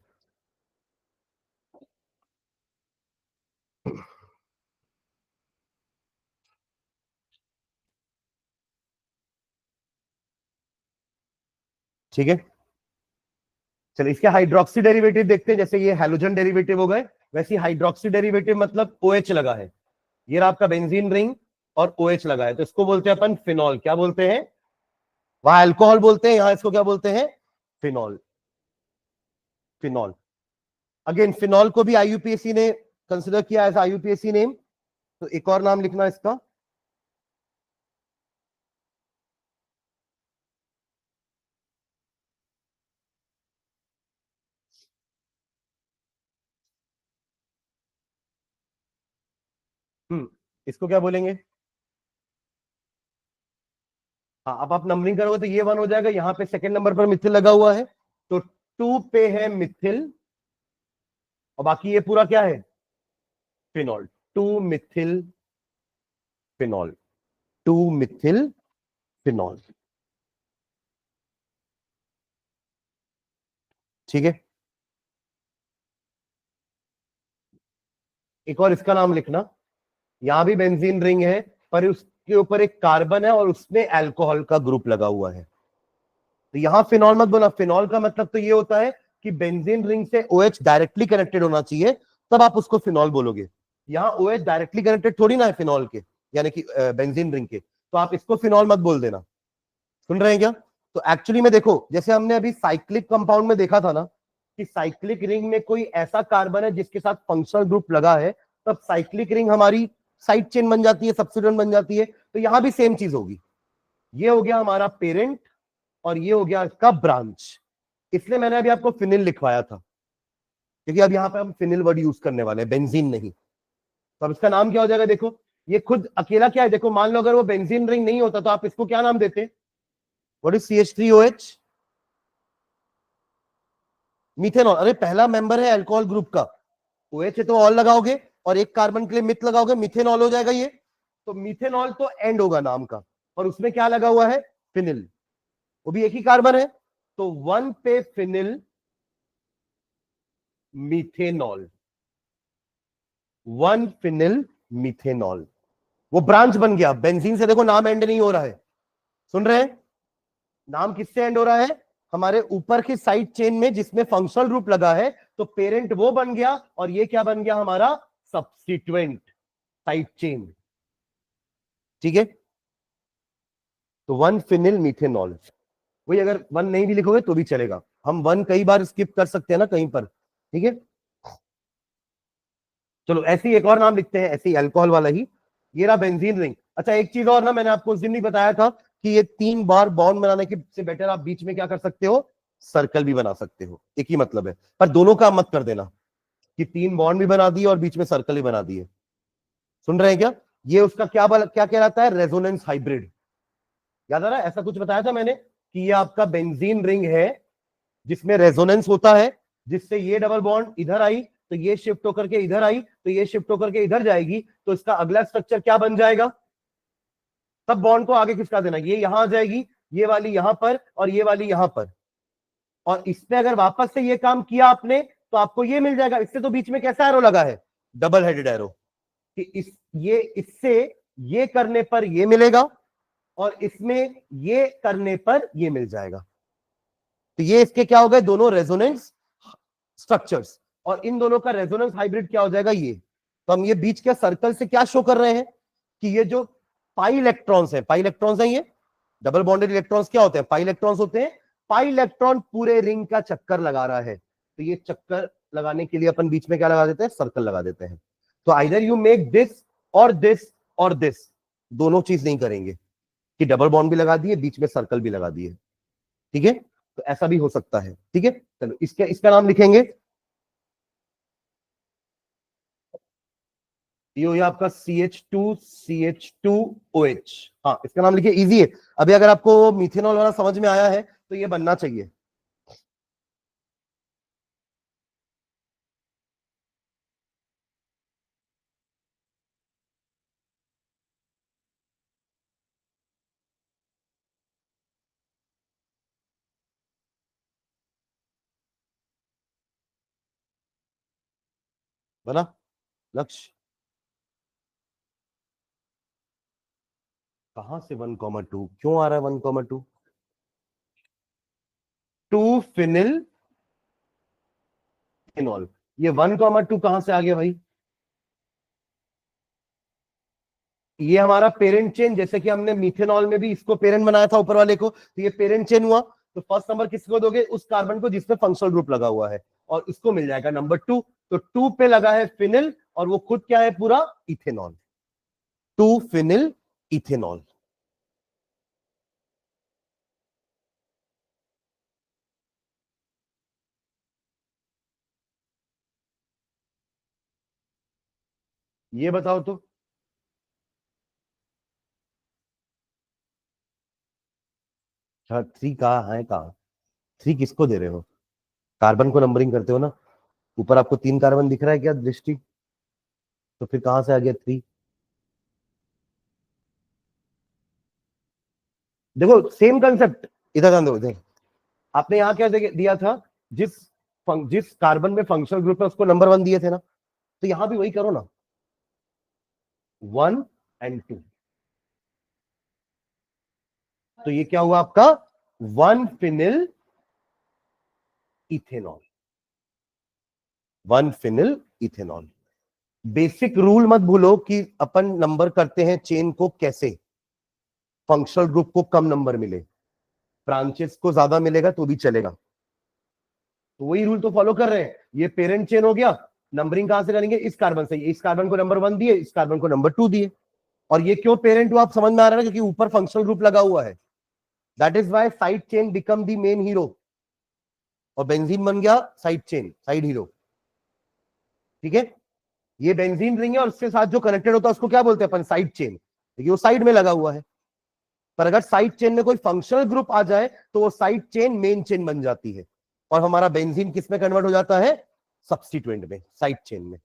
ठीक है, चलिए इसके हाइड्रोक्सी डेरिवेटिव देखते हैं। जैसे ये हैलोजन डेरिवेटिव हो गए, वैसे हाइड्रोक्सी डेरिवेटिव मतलब OH लगा है, ये रहा आपका बेंजीन रिंग और OH लगा है, तो इसको बोलते हैं अपन फिनॉल। क्या बोलते हैं, वहां अल्कोहल बोलते हैं, यहां इसको क्या बोलते हैं, फिनॉल। फिनॉल, अगेन फिनॉल को भी आईयूपीएसी ने कंसिडर किया एज आईयूपीएसी नेम, तो एक और नाम लिखना इसका, इसको क्या बोलेंगे। हाँ, अब आप नंबरिंग करोगे तो ये 1 हो जाएगा, यहाँ पे सेकंड नंबर पर मिथिल लगा हुआ है, तो 2 पे है मिथिल और बाकी ये पूरा क्या है, phenol. 2 Mithil phenol, 2 Mithil phenol. ठीक है, एक और इसका नाम लिखना, यहां भी बेंजीन रिंग है पर उसके ऊपर एक कार्बन है और उसमें अल्कोहल का ग्रुप लगा हुआ है, तो यहां फिनॉल मत बोला। फिनॉल का मतलब तो ये होता है कि बेंजीन रिंग से OH डायरेक्टली कनेक्टेड होना चाहिए, तब आप उसको फिनॉल बोलोगे। यहां OH डायरेक्टली कनेक्टेड थोड़ी ना है फिनॉल के, यानी कि बेंजीन रिंग के, तो आप इसको फिनॉल मत बोल देना। सुन रहे हैं क्या, तो एक्चुअली में देखो, जैसे हमने अभी साइक्लिक कंपाउंड में देखा था ना कि साइक्लिक रिंग में कोई ऐसा कार्बन है जिसके साथ फंक्शनल ग्रुप लगा है, तब साइक्लिक रिंग हमारी साइड चेन बन जाती है, सब्स्टिट्यूएंट बन जाती है, तो यहां भी सेम चीज होगी। ये हो गया हमारा पेरेंट और ये हो गया इसका ब्रांच, इसलिए मैंने अभी आपको फिनिल लिखवाया था, क्योंकि अब यहाँ पे हम फिनिल वर्ड यूज करने वाले हैं, बेंजीन नहीं। तो अब इसका नाम क्या हो जाएगा, देखो ये खुद अकेला क्या है, देखो मान लो अगर वो बेंजीन रिंग नहीं होता तो आप इसको क्या नाम देते, व्हाट इज CH3OH, मीथेनॉल। अरे पहला मेंबर है अल्कोहल ग्रुप का, OH है तो ऑल लगाओगे और एक कार्बन के लिए मिथ लगाओगे, मिथेनॉल हो जाएगा ये। तो मिथेनॉल तो एंड होगा नाम का, और उसमें क्या लगा हुआ है, फिनिल, वो भी एक ही कार्बन है, तो 1 पे फिनिल मीथेनॉल, 1 फिनिल मीथेनॉल, वो ब्रांच बन गया। बेंजीन से देखो नाम एंड नहीं हो रहा है, सुन रहे हैं, नाम किससे एंड हो रहा है, हमारे ऊपर की साइड चेन में जिसमें फंक्शनल ग्रुप लगा है, तो पेरेंट वो बन गया और ये क्या बन गया हमारा, सब्स्टिट्यूएंट साइड चेन। ठीक है, तो 1 फिनिल मीथेनॉल, वही अगर 1 नहीं भी लिखोगे तो भी चलेगा, हम 1 कई बार स्किप कर सकते हैं ना कहीं पर। ठीक है, चलो ऐसे ही एक और नाम लिखते हैं, ऐसे ही अल्कोहल वाला ही, ये रहा बेंजीन रिंग। अच्छा एक चीज और ना, मैंने आपको उस दिन भी बताया था कि ये 3 बार बॉन्ड बनाने के से बेटर आप बीच में क्या कर सकते हो, सर्कल भी बना सकते हो, एक ही मतलब है, पर दोनों काम मत कर देना कि 3 बॉन्ड भी बना दिए और बीच में सर्कल भी बना दिए। सुन रहे हैं क्या, ये उसका क्या कहलाता है, रेजोनेंस हाइब्रिड। याद आ रहा है, ऐसा कुछ बताया था मैंने कि ये आपका बेंजीन रिंग है जिसमें रेजोनेंस होता है, जिससे ये डबल बॉन्ड इधर आई तो ये शिफ्ट होकर के इधर आई, तो ये शिफ्ट होकर के इधर जाएगी, तो इसका अगला स्ट्रक्चर क्या बन जाएगा? तब बॉन्ड को आगे किसका देना, ये यहां आ जाएगी, ये वाली यहां पर और ये वाली यहां पर। और इसमें अगर वापस से ये काम किया आपने तो आपको ये मिल जाएगा। इससे तो बीच में कैसा एरो लगा है? डबल हेडेड एरो, कि इससे ये करने पर ये मिलेगा और इसमें ये करने पर ये मिल जाएगा। तो ये इसके क्या हो गए? दोनों रेजोनेंस स्ट्रक्चर्स, और इन दोनों का रेजोनेंस हाइब्रिड क्या हो जाएगा? ये। तो हम ये बीच के सर्कल से क्या शो कर रहे हैं कि ये जो पाई इलेक्ट्रॉन्स हैं, पाई इलेक्ट्रॉन्स हैं, ये डबल बॉन्डेड इलेक्ट्रॉन्स क्या होते हैं? पाई इलेक्ट्रॉन्स होते हैं। पाई इलेक्ट्रॉन पूरे रिंग का चक्कर लगा रहा है, तो ये चक्कर लगाने के लिए अपन बीच में क्या लगा देते हैं? सर्कल लगा देते हैं। तो आइदर यू मेक दिस और दिस और दिस, दोनों चीज नहीं करेंगे कि डबल बॉन्ड भी लगा दिए, बीच में सर्कल भी लगा दिए। ठीक है, तो ऐसा भी हो सकता है। ठीक है, चलो इसका नाम लिखेंगे, ये हो आपका CH2CH2OH। हाँ, इसका नाम लिखिए, इजी है। अभी अगर आपको मिथेनॉल वाला समझ में आया है तो ये बनना चाहिए। बना लक्ष्य? कहां से 1,2 क्यों आ रहा है? 1,2 टू फिनिल फिनॉल, ये 1,2 कहां से आ गया भाई? ये हमारा पेरेंट चेन, जैसे कि हमने मिथेनॉल में भी इसको पेरेंट बनाया था ऊपर वाले को, तो ये पेरेंट चेन हुआ। तो फर्स्ट नंबर किसको दोगे? उस कार्बन को जिसमें फंक्शनल ग्रुप लगा हुआ है, और इसको मिल जाएगा नंबर 2। तो 2 पे लगा है फिनिल, और वो खुद क्या है? पूरा इथेनॉल, 2 फिनिल इथेनॉल। ये बताओ तो, अच्छा 3 कहाँ है? कहाँ 3 किसको दे रहे हो? कार्बन को नंबरिंग करते हो ना, ऊपर आपको 3 कार्बन दिख रहा है क्या दृष्टि? तो फिर कहां से आ गया 3? देखो सेम कंसेप्ट, इधर ध्यान दो। इधर आपने यहां क्या दिया था? जिस जिस कार्बन में फंक्शनल ग्रुप है उसको नंबर 1 दिए थे ना, तो यहां भी वही करो ना, 1 और 2। तो ये क्या हुआ आपका? 1 phenyl ethanol, 1 phenyl ethanol. Basic rule मत भूलो कि अपन नंबर करते हैं चेन को कैसे? फंक्शनल ग्रुप को कम नंबर मिले, ब्रांचेस को ज्यादा मिलेगा तो भी चलेगा। तो वही रूल तो फॉलो कर रहे हैं। ये पेरेंट चेन हो गया, नंबरिंग कहां से करेंगे? इस कार्बन से। इस कार्बन को नंबर 1 दिए, इस कार्बन को नंबर 2 दिए। और ये क्यों पेरेंट हुआ आप समझ में आ रहा है ना? क्योंकि ऊपर फंक्शनल ग्रुप लगा हुआ है। That is why side chain become the main hero, और बेंजीन बन गया साइड चेन, साइड हीरो। ठीक है, ये बेंजीन रिंग है और उसके साथ जो कनेक्टेड होता है उसको क्या बोलते हैं अपन? साइड चेन, क्योंकि वो साइड में लगा हुआ है। पर अगर साइड चेन में कोई फंक्शनल ग्रुप आ जाए तो वो साइड चेन मेन चेन बन जाती है, और हमारा बेंजीन किस में कन्वर्ट हो जाता है? सब्स्टिट्यूएंट में, साइड चेन में।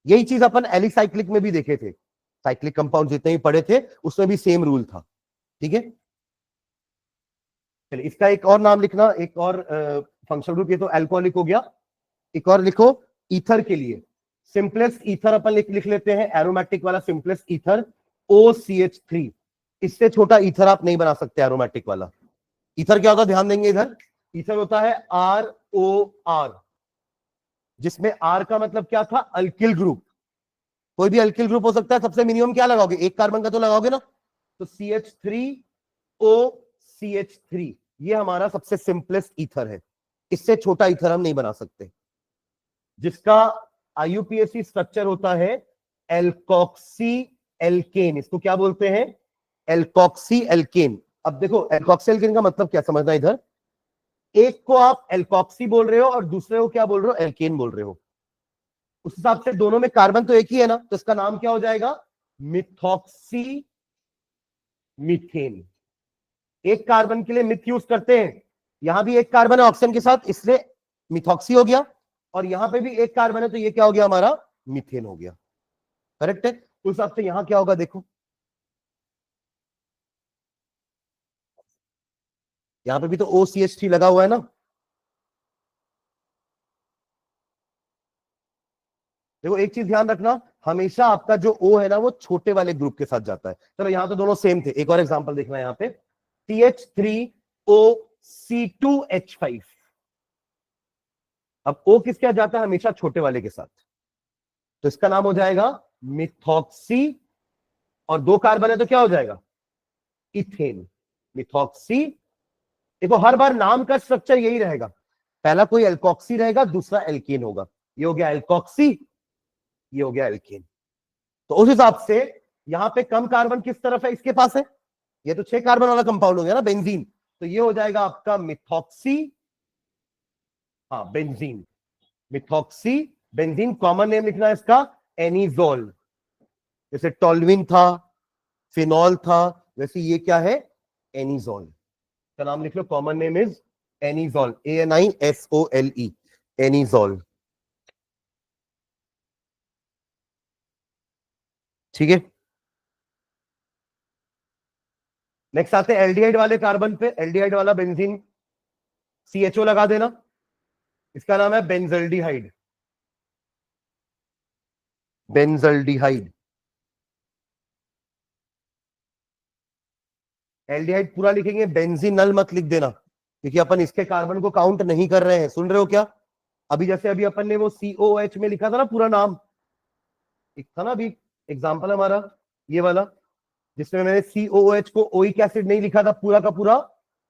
यही चीज अपन एलिसाइक्लिक में भी देखे थे, साइक्लिक कंपाउंड जितने भी पढ़े थे उसमें भी सेम रूल था। ठीक है, चलिए इसका एक और नाम लिखना, एक और फंक्शनल ग्रुप। ये तो अल्कोहलिक हो गया, एक और लिखो ईथर के लिए। सिंपलेस्ट ईथर अपन लिख लेते हैं, एरोमेटिक वाला सिंपलेस्ट ईथर, OCH3। इससे छोटा ईथर आप नहीं बना सकते एरोमेटिक वाला। ईथर क्या होता है? ध्यान देंगे इधर, ईथर होता है ROR, जिसमें R का मतलब क्या था? Alkyl group. कोई भी अल्किल ग्रुप हो सकता है। सबसे मिनिमम क्या लगाओगे? एक कार्बन का तो लगाओगे ना। तो CH3OCH3, ये हमारा सबसे सिंपलेस्ट ईथर है। इससे छोटा ईथर हम नहीं बना सकते, जिसका IUPAC स्ट्रक्चर होता है एल्कोक्सी एल्केन। इसको क्या बोलते हैं? Alkoxy alkane. अब देखो एल्कोक्सी एल्केन का मतलब क्या समझना इधर, एक को आप एल्कोक्सी बोल रहे हो और दूसरे को क्या बोल रहे हो? एल्केन बोल रहे हो। उस हिसाब से दोनों में कार्बन तो एक ही है ना, तो इसका नाम क्या हो जाएगा? Methoxy methane. एक कार्बन के लिए मिथ यूज करते हैं, यहां भी एक कार्बन है ऑक्सीजन के साथ, इसलिए मिथॉक्सी हो गया। और यहां पे भी एक कार्बन है, तो ये क्या हो गया हमारा, मीथेन हो गया। करेक्ट है। उस हिसाब से यहां क्या होगा देखो, यहां पे भी तो OCH3 लगा हुआ है ना। देखो एक चीज ध्यान रखना, हमेशा आपका जो O है ना वो छोटे वाले ग्रुप के साथ जाता है। चलो यहां तो दोनों सेम थे, एक और एग्जांपल देखना है यहाँ पे, CH3OC2H5। अब O किसके साथ जाता है, हमेशा छोटे वाले के साथ, तो इसका नाम हो जाएगा मिथॉक्सी, और दो कार्बन है तो क्या हो जाएगा, इथेन, मिथॉक्सी। देखो हर बार नाम का स्ट्रक्चर यही रहेगा, पहला कोई एल्कोक्सी रहेगा, दूसरा एल्केन होगा। ये हो गया एल्कोक्सी, ये हो गया एल्केन। तो उस हिसाब से यहां पे कम कार्बन किस तरफ है, इसके पास है, ये तो 6 कार्बन वाला कंपाउंड हो गया ना, बेंजीन, तो ये हो जाएगा आपका मिथॉक्सी, हाँ benzene, methoxy benzene. Common name लिखना है इसका एनिजोल, जैसे टोल्विन था, फिनॉल था, वैसे ये क्या है, एनिजोल का नाम लिख लो, common name is anisole, ANISOLE, anisole. ठीक है, नेक्स्ट आते हैं एल्डिहाइड वाले कार्बन पे, एल्डिहाइड वाला बेंजीन, CHO लगा देना, इसका नाम है बेंजल्डिहाइड, बेंजल्डिहाइड। एल्डिहाइड पूरा लिखेंगे, बेंजीनल मत लिख देना, क्योंकि अपन इसके कार्बन को काउंट नहीं कर रहे हैं, सुन रहे हो क्या। अभी जैसे अभी अपन ने वो COOH में लिखा था ना पूरा नाम, एक था ना अभी एग्जांपल हमारा ये वाला, जिसमें मैंने COOH को ओइक एसिड नहीं लिखा था पूरा का पूरा,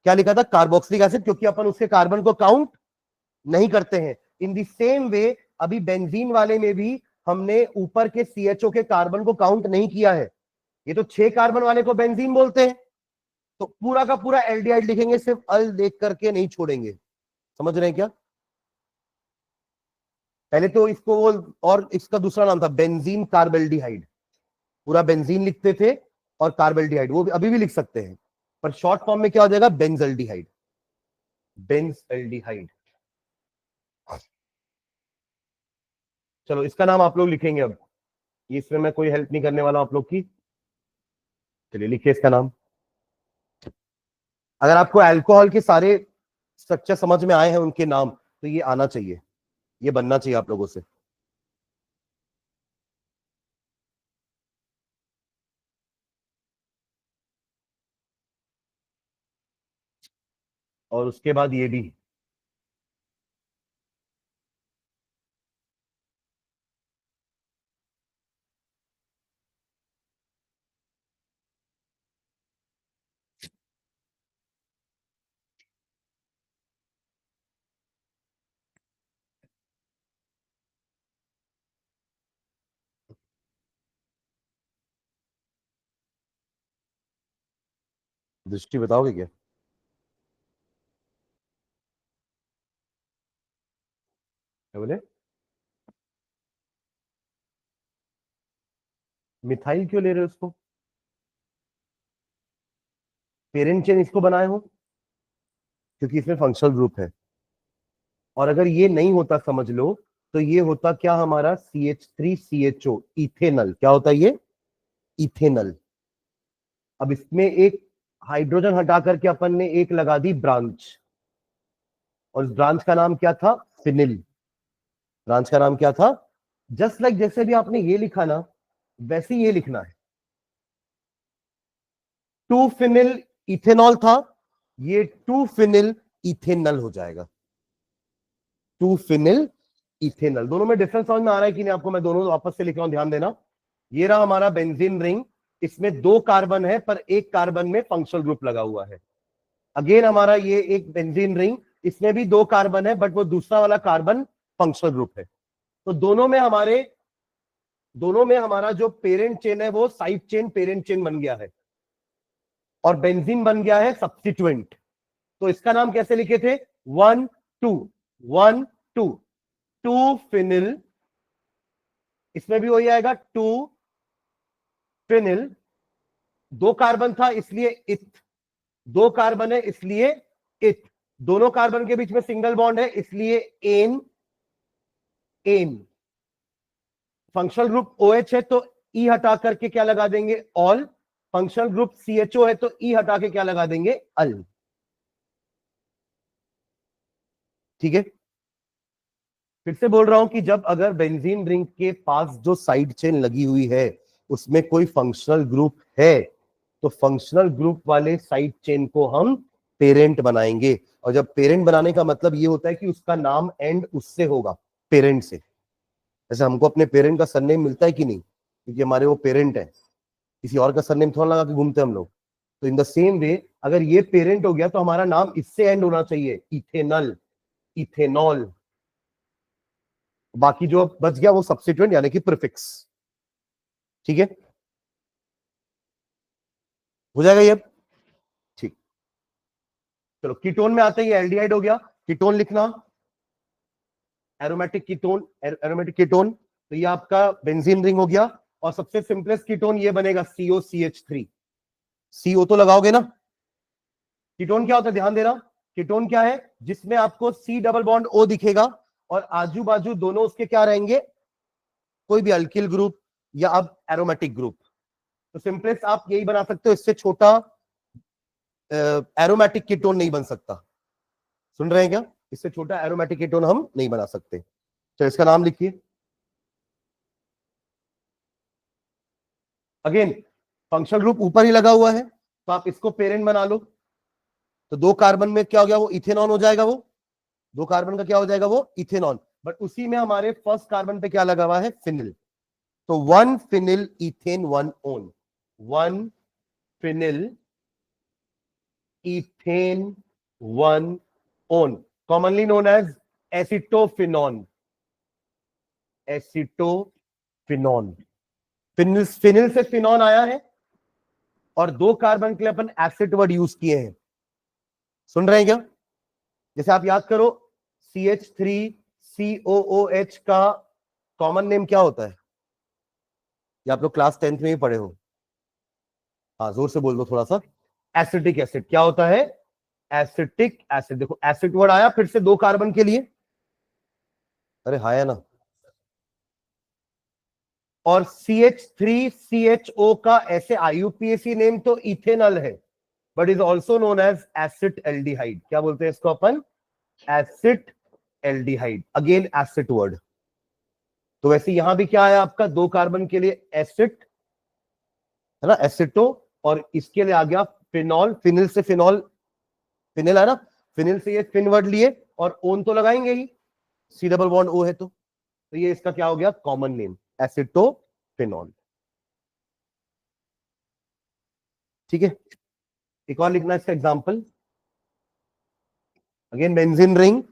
क्या लिखा था, कार्बोक्सिलिक एसिड, क्योंकि अपन उसके कार्बन को काउंट नहीं करते हैं। इन द सेम वे अभी बेंजीन वाले में भी हमने ऊपर के CHO के कार्बन को काउंट नहीं किया है, ये तो 6 कार्बन वाले को बेंजीन बोलते हैं, तो पूरा का पूरा एल्डिहाइड लिखेंगे, सिर्फ अल देख करके नहीं छोड़ेंगे, समझ रहे हैं क्या। पहले तो इसको वो, और इसका दूसरा नाम था बेंजीन कार्बेल्डिहाइड, पूरा बेंजीन लिखते थे, और कार्बेल्डिहाइड वो भी अभी भी लिख सकते हैं, पर शॉर्ट फॉर्म में क्या हो जाएगा, बेंजल्डिहाइड, बेंजल्डिहाइड। चलो इसका नाम आप लोग लिखेंगे अब, इसमें मैं कोई हेल्प नहीं करने वाला आप लोग की, चलिए लिखिए इसका नाम। अगर आपको अल्कोहल के सारे स्ट्रक्चर समझ में आए हैं उनके नाम, तो ये आना चाहिए, ये बनना चाहिए आप लोगों से। और उसके बाद ये भी, दृष्टि बताओगे क्या, क्या बोले, मिथाइल क्यों ले रहे हो उसको, पेरेंट चेन इसको बनाए हो, क्योंकि इसमें फंक्शनल ग्रुप है, और अगर ये नहीं होता समझ लो, तो ये होता क्या हमारा CH3CHO, इथेनल, क्या होता है ये, इथेनल। अब इसमें एक हाइड्रोजन हटा करके अपन ने एक लगा दी ब्रांच, और उस ब्रांच का नाम क्या था, फिनिल, ब्रांच का नाम क्या था, जस्ट लाइक जैसे भी आपने ये लिखा ना, वैसे ही ये लिखना है, टू फिनिल इथेनॉल था, ये टू फिनिल इथेनल हो जाएगा, टू फिनिल इथेनल। दोनों में डिफरेंस समझ में आ रहा है कि नहीं आपको, मैं दोनों वापस से लिख रहा हूं, ध्यान देना। ये रहा हमारा बेंजीन रिंग, इसमें 2 कार्बन है, पर एक कार्बन में फंक्शनल ग्रुप लगा हुआ है। अगेन हमारा ये एक बेंजीन रिंग, इसमें भी 2 कार्बन है, बट वो दूसरा वाला कार्बन फंक्शनल ग्रुप है। तो दोनों में हमारा जो पेरेंट चेन है वो साइड चेन पेरेंट चेन बन गया है, और बेंजीन बन गया है सब्स्टिट्यूएंट। तो इसका नाम कैसे लिखे थे, 1 2 1 2, टू फिनिल, इसमें भी वही आएगा, टू फिनिल, 2 कार्बन था इसलिए इथ, 2 कार्बन है इसलिए इथ, दोनों कार्बन के बीच में सिंगल बॉन्ड है इसलिए ane, ane. Functional group OH है तो ई हटा करके क्या लगा देंगे, ऑल। फंक्शनल ग्रुप CHO है तो ई हटा के क्या लगा देंगे, अल। ठीक है, फिर से बोल रहा हूं कि जब अगर बेंजीन रिंग के पास जो साइड चेन लगी हुई है उसमें कोई फंक्शनल ग्रुप है तो फंक्शनल ग्रुप वाले साइड चेन को हम पेरेंट बनाएंगे। और जब पेरेंट बनाने का मतलब ये होता है कि उसका नाम एंड उससे होगा, पेरेंट से। जैसे हमको अपने पेरेंट का सरनेम मिलता है कि नहीं, क्योंकि हमारे वो पेरेंट है, किसी और का सरनेम थोड़ा लगा के घूमते हम लोग। तो इन द सेम वे अगर ये पेरेंट हो गया तो हमारा नाम इससे एंड होना चाहिए, इथेनल, इथेनॉल। बाकी जो बच गया वो सब्स्टिट्यूएंट यानी कि प्रीफिक्स। ठीक है, हो जाएगा ये अब। ठीक, चलो कीटोन में आते ही एल्डिहाइड हो गया। कीटोन लिखना, एरोमेटिक कीटोन, एरोमेटिक कीटोन, तो ये आपका बेंजीन रिंग हो गया। और सबसे सिंपलेस्ट कीटोन ये बनेगा COCH3। CO तो लगाओगे ना। कीटोन क्या होता है, ध्यान देना, कीटोन क्या है, जिसमें आपको C डबल बॉन्ड O दिखेगा और आजू बाजू दोनों उसके क्या रहेंगे, कोई भी अल्किल ग्रुप या अब एरोमेटिक ग्रुप। तो सिंपलेस्ट आप यही बना सकते हो, इससे छोटा एरोमेटिक कीटोन नहीं बन सकता। सुन रहे हैं क्या, इससे छोटा एरोमेटिक कीटोन हम नहीं बना सकते। तो इसका नाम लिखिए। अगेन फंक्शनल ग्रुप ऊपर ही लगा हुआ है तो आप इसको पेरेंट बना लो। तो 2 कार्बन में क्या हो गया, वो इथेनॉन हो जाएगा। वो 2 कार्बन का क्या हो जाएगा, वो इथेनॉन। बट उसी में हमारे फर्स्ट कार्बन पे क्या लगा हुआ है, फिनिल। तो 1 phenyl ethane 1 one, 1 phenyl ethane 1 one, commonly known as acetophenone, acetophenone. Phenyl, phenyl से फिनॉन आया है और 2 कार्बन के लिए अपन एसिड वर्ड यूज किए हैं। सुन रहे हैं क्या, जैसे आप याद करो CH3COOH का कॉमन नेम क्या होता है, ये आप लोग क्लास 10th में ही पढ़े हो। हाँ जोर से बोल दो थोड़ा सा। एसिटिक एसिड क्या होता है, एसिटिक एसिड। देखो एसिड वर्ड आया फिर से 2 कार्बन के लिए, अरे हाँ है ना। और CH3CHO का ऐसे IUPAC नेम तो इथेनॉल है, but is also known as acid aldehyde. क्या बोलते हैं इसको अपन, acid aldehyde. Again acid word. तो वैसे यहां भी क्या है आपका, 2 कार्बन के लिए एसिड है ना, एसिटो। और इसके लिए आ गया फिनॉल, फिनिल से फिनॉल, फिनिल है ना, फिनिल से ये फिन वर्ड लिए और ओन तो लगाएंगे ही, C डबल बॉन्ड O है तो ये इसका क्या हो गया, कॉमन नेम एसिटो फिनॉल। ठीक है, एक और लिखना इसका एग्जांपल। अगेन बेंजीन रिंग,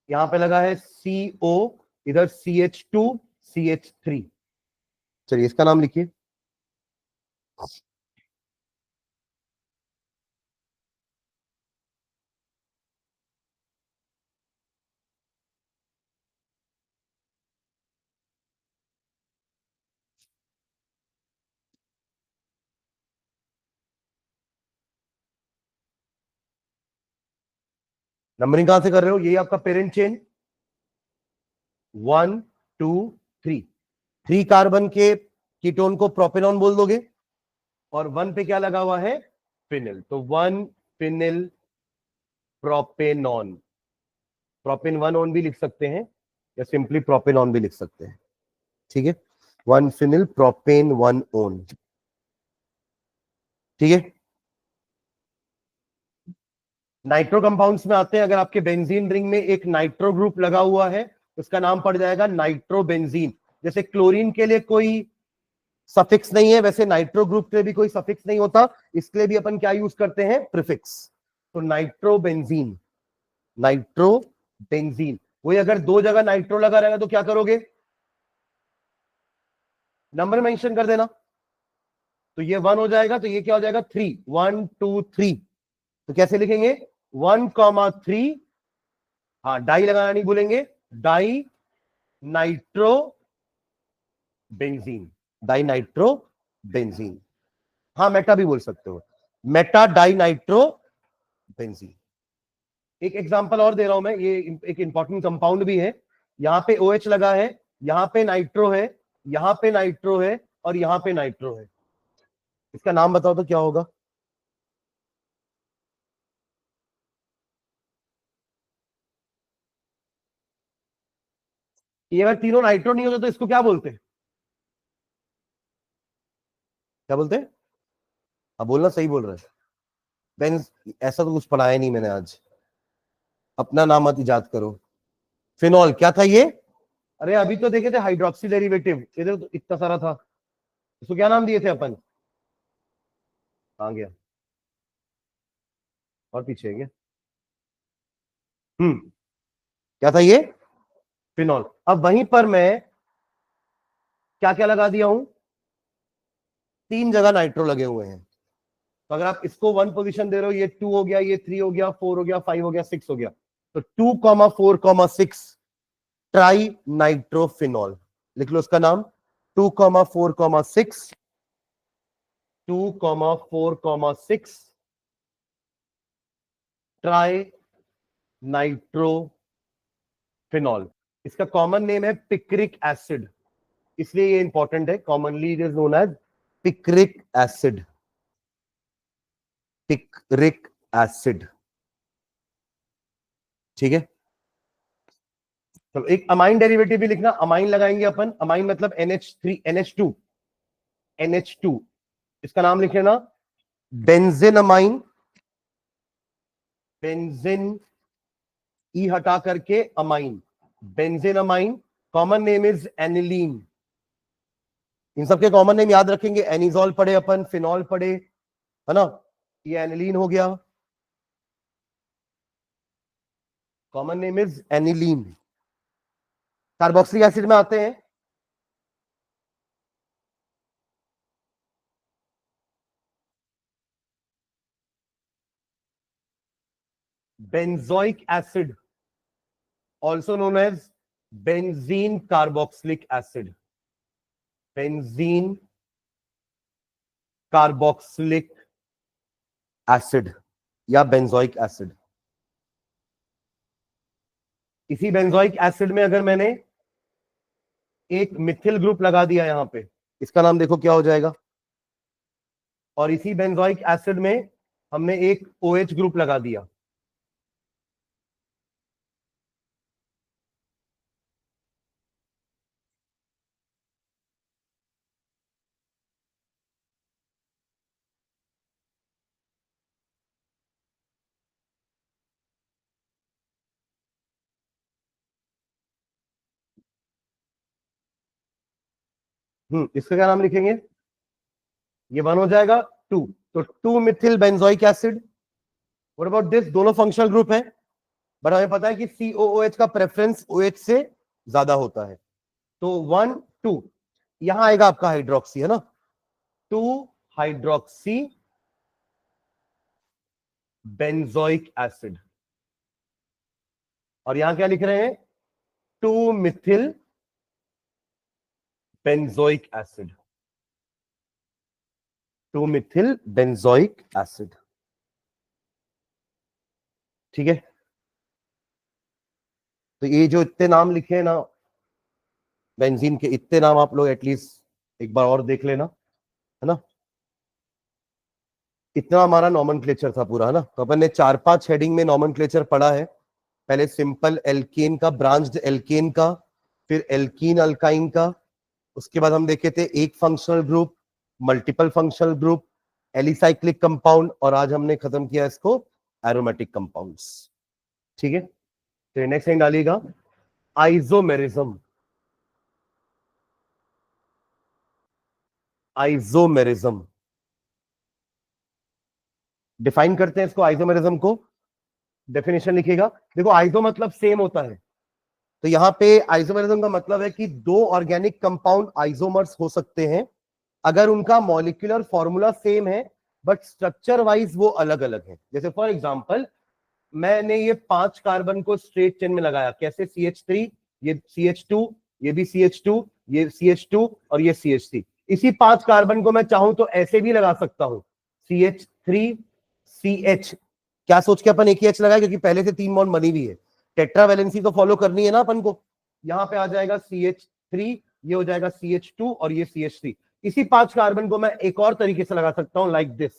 यहां पे लगा है CO, इधर CH2CH3। चलिए इसका नाम लिखिए। नंबरिंग कहां से कर रहे हो, यही आपका पेरेंट चेन 1 2 3। 3 कार्बन के कीटोन को प्रोपेनॉन बोल दोगे और 1 पे क्या लगा हुआ है, फिनिल। तो 1 फिनिल प्रोपेनॉन, प्रोपेन 1 ऑन भी लिख सकते हैं या सिंपली प्रोपेनॉन भी लिख सकते हैं। ठीक है, 1 फिनिल प्रोपेन 1 ओन। ठीक है, नाइट्रो कंपाउंड्स में आते हैं। अगर आपके बेंजीन रिंग में एक नाइट्रो ग्रुप लगा हुआ है उसका नाम पड़ जाएगा नाइट्रोबेंजीन। जैसे क्लोरीन के लिए कोई सफिक्स नहीं है, वैसे नाइट्रो ग्रुप के लिए भी कोई सफिक्स नहीं होता, इसके लिए भी अपन क्या यूज करते हैं, प्रीफिक्स। तो नाइट्रोबेंजीन, नाइट्रोबेंजीन। वही अगर 2 जगह नाइट्रो लगा रहेगा तो क्या करोगे, नंबर मेंशन कर देना। तो ये 1 हो जाएगा तो ये क्या हो जाएगा, 3, 1 2 3। तो कैसे लिखेंगे, 1,3। हाँ डाई लगाना नहीं भूलेंगे, di nitro benzene, di nitro benzene. हाँ मेटा भी बोल सकते हो, मेटा डाई नाइट्रो बेंजीन। एक एग्जांपल और दे रहा हूं मैं, ये एक इंपॉर्टेंट कंपाउंड भी है। यहाँ पे OH लगा है, यहाँ पे नाइट्रो है, यहाँ पे नाइट्रो है और यहाँ पे नाइट्रो है। इसका नाम बताओ तो क्या होगा? ये अगर तीनों नाइट्रो नहीं होते तो इसको क्या बोलते हैं? क्या बोलते हैं? अब बोलना, सही बोल रहे हैं। बेंज, ऐसा तो कुछ पढ़ाया नहीं मैंने आज, अपना नाम मत इजाद करो। फिनॉल क्या था ये? अरे अभी तो देखे थे हाइड्रोक्सी डेरिवेटिव, इधर तो इतना सारा था। इसको क्या नाम दिए थे अपन? कहाँ गया? और पीछे है क्या? क्या था ये? फिनॉल। अब वहीं पर मैं क्या क्या लगा दिया हूं? 3 जगह नाइट्रो लगे हुए हैं। तो अगर आप इसको 1 पोजीशन दे रहे हो, ये 2 हो गया, ये 3 हो गया, 4 हो गया, 5 हो गया, 6 हो गया, तो 2,4,6 ट्राई नाइट्रोफिनॉल। लिख लो उसका नाम, 2,4,6, 2,4,6 ट्राई नाइट्रोफिनॉल। इसका कॉमन नेम है पिक्रिक एसिड, इसलिए ये इंपॉर्टेंट है। Commonly it is known as picric acid, picric acid. ठीक है, चलो एक अमाइन डेरिवेटिव भी लिखना। अमाइन लगाएंगे अपन, अमाइन मतलब NH3 NH2 NH2। इसका नाम लिख लेना, बेंजीन अमाइन, बेंजीन, ई हटा करके amine, benzene amine. Common name is aniline. इन सबके कॉमन नेम याद रखेंगे, एनिजॉल पढ़े अपन, फिनॉल पढ़े, है ना? ये एनिलीन हो गया, common name is aniline. Carboxylic acid में आते हैं, benzoic acid, also known as benzene carboxylic acid, benzene carboxylic acid या बेंजोइक एसिड। इसी बेंजोइक एसिड में अगर मैंने एक मिथिल ग्रुप लगा दिया यहां पे, इसका नाम देखो क्या हो जाएगा। और इसी बेंजोइक एसिड में हमने एक OH ग्रुप लगा दिया, इसका क्या नाम लिखेंगे? ये 1 हो जाएगा, 2, तो 2 Mithil benzoic acid. What about this? दोनों फंक्शनल ग्रुप है, बट हमें पता है कि COOH का प्रेफरेंस OH से ज्यादा होता है। तो 1 2, यहां आएगा आपका हाइड्रोक्सी, है ना? 2 हाइड्रोक्सी बेंजोइक एसिड। और यहां क्या लिख रहे हैं? 2 Mithil benzoic acid, 2 Mithil benzoic acid. ठीक है, तो ये जो इतने नाम लिखे हैं ना बेंजीन के, इतने नाम आप लोग एटलीस्ट एक बार और देख लेना, है ना? इतना हमारा नॉमेनक्लेचर था पूरा, है ना? तो अपन ने 4-5 हेडिंग में नॉमेनक्लेचर पढ़ा है। पहले सिंपल एल्केन का, ब्रांच्ड एल्केन का, फिर एल्कीन अल्काइन का, उसके बाद हम देखे थे एक functional group, multiple functional group, alicyclic compound, और आज हमने खत्म किया इसको एरोमेटिक कंपाउंड्स। ठीक है, तो नेक्स्ट लाइन डालिएगा, आइसोमेरिज्म। आइसोमेरिज्म डिफाइन करते हैं इसको, आइसोमेरिज्म को। डेफिनेशन लिखिएगा, देखो आइसो मतलब सेम होता है, तो यहां पे आइसोमेरिज्म का मतलब है कि 2 ऑर्गेनिक कंपाउंड आइसोमर्स हो सकते हैं अगर उनका मॉलिक्यूलर फॉर्मूला सेम है बट स्ट्रक्चर वाइज वो अलग अलग है। जैसे फॉर एग्जांपल, मैंने ये 5 कार्बन को स्ट्रेट चेन में लगाया, कैसे? CH3, ये CH2, ये भी CH2, ये CH2 और ये CH3। इसी 5 कार्बन को मैं चाहूं तो ऐसे भी लगा सकता हूं, CH3CH। क्या सोच के अपन एक ही H लगाया? क्योंकि पहले से 3 बॉन्ड बनी हुई है, टेट्रावैलेंसी तो फॉलो करनी है ना अपन को। यहाँ पे आ जाएगा CH3, ये हो जाएगा CH2 और ये CH3। इसी 5 कार्बन को मैं एक और तरीके से लगा सकता हूं, लाइक दिस।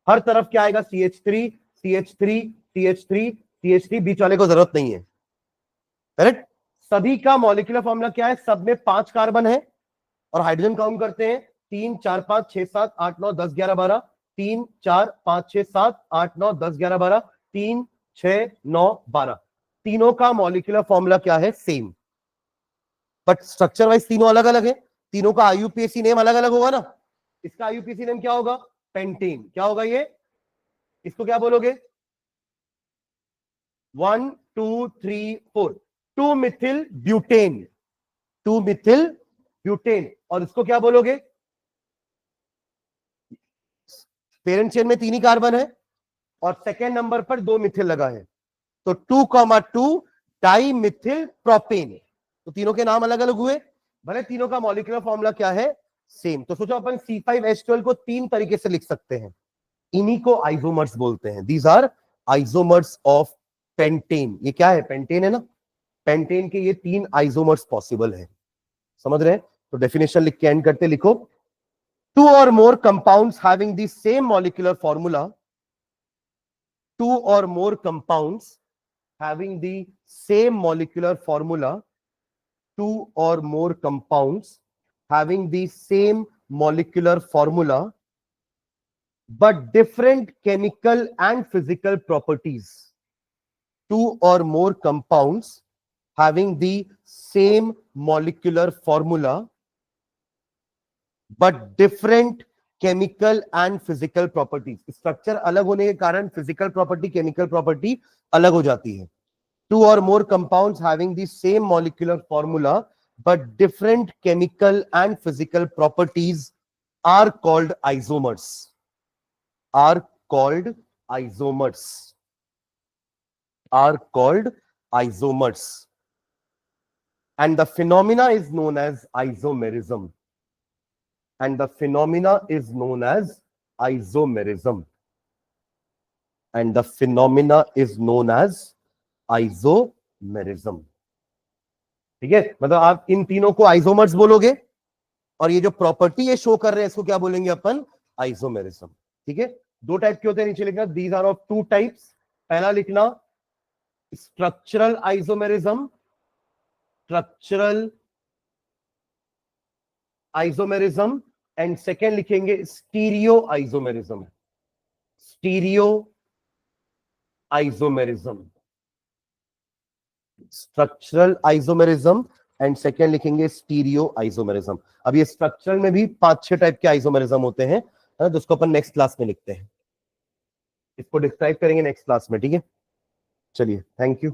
हर तरफ क्या आएगा, CH3 CH3 CH3 CH3, बीच वाले को जरूरत नहीं है। करेक्ट। सभी का मॉलिक्यूलर फॉर्मूला क्या है, सब में 5 कार्बन है और हाइड्रोजन काउंट करते हैं 3 4 5 6 7 8 9 10 11 12, 3 4 5 6 7 8 9 10 11 12, 3 6 9 12। तीनों का मॉलिक्यूलर फॉर्मूला क्या है, सेम, बट स्ट्रक्चर वाइज तीनों अलग अलग है। तीनों का IUPAC नेम अलग अलग होगा ना। इसका IUPAC नेम क्या होगा, पेंटेन। क्या होगा ये, इसको क्या बोलोगे, 1 2 3 4, 2 मिथिल ब्यूटेन, 2 मिथिल ब्यूटेन। और इसको क्या बोलोगे, पेरेंट चेन में 3 ही कार्बन है और सेकेंड नंबर पर 2 मिथिल लगा है, तो 2,2 डाई मिथिल प्रोपेन। तो तीनों के नाम अलग अलग हुए, भले तीनों का मॉलिक्यूलर फॉर्मूला क्या है, सेम। तो सोचो अपन C5H12 को 3 तरीके से लिख सकते हैं, इन्हीं को आइसोमर्स बोलते हैं। These are isomers of pentane. ये क्या है, पेंटेन है ना, पेंटेन के ये 3 आइसोमर्स पॉसिबल है। समझ रहे हैं। तो डेफिनेशन लिख के एंड करते, लिखो 2 or more compounds having the same molecular formula, 2 or more compounds having the same molecular formula, 2 or more compounds having the same molecular formula but different chemical and physical properties. 2 or more compounds having the same molecular formula but different chemical and physical properties. Structure अलग होने के कारण physical property chemical property अलग हो जाती है। 2 or more compounds having the same molecular formula but different chemical and physical properties are called isomers. Are called isomers. Are called isomers. And the phenomena is known as isomerism. And the phenomena is known as isomerism. And the phenomena is known as isomerism. ठीक है, मतलब आप इन तीनों को isomers बोलोगे और ये जो प्रॉपर्टी ये शो कर रहे हैं इसको क्या बोलेंगे अपन, आइसोमेरिज्म। ठीक है, 2 टाइप के होते हैं, नीचे लिखना दीज आर ऑफ 2 टाइप्स। पहला लिखना structural isomerism, structural isomerism, and second लिखेंगे stereo isomerism, stereo isomerism. Structural isomerism and second लिखेंगे स्टीरियो आइसोमेरिज्म। अब ये स्ट्रक्चरल में भी 5-6 टाइप के आइसोमेरिज्म होते हैं, जिसको अपन नेक्स्ट क्लास में लिखते हैं, इसको डिस्क्राइब करेंगे नेक्स्ट क्लास में। ठीक है, चलिए, थैंक यू।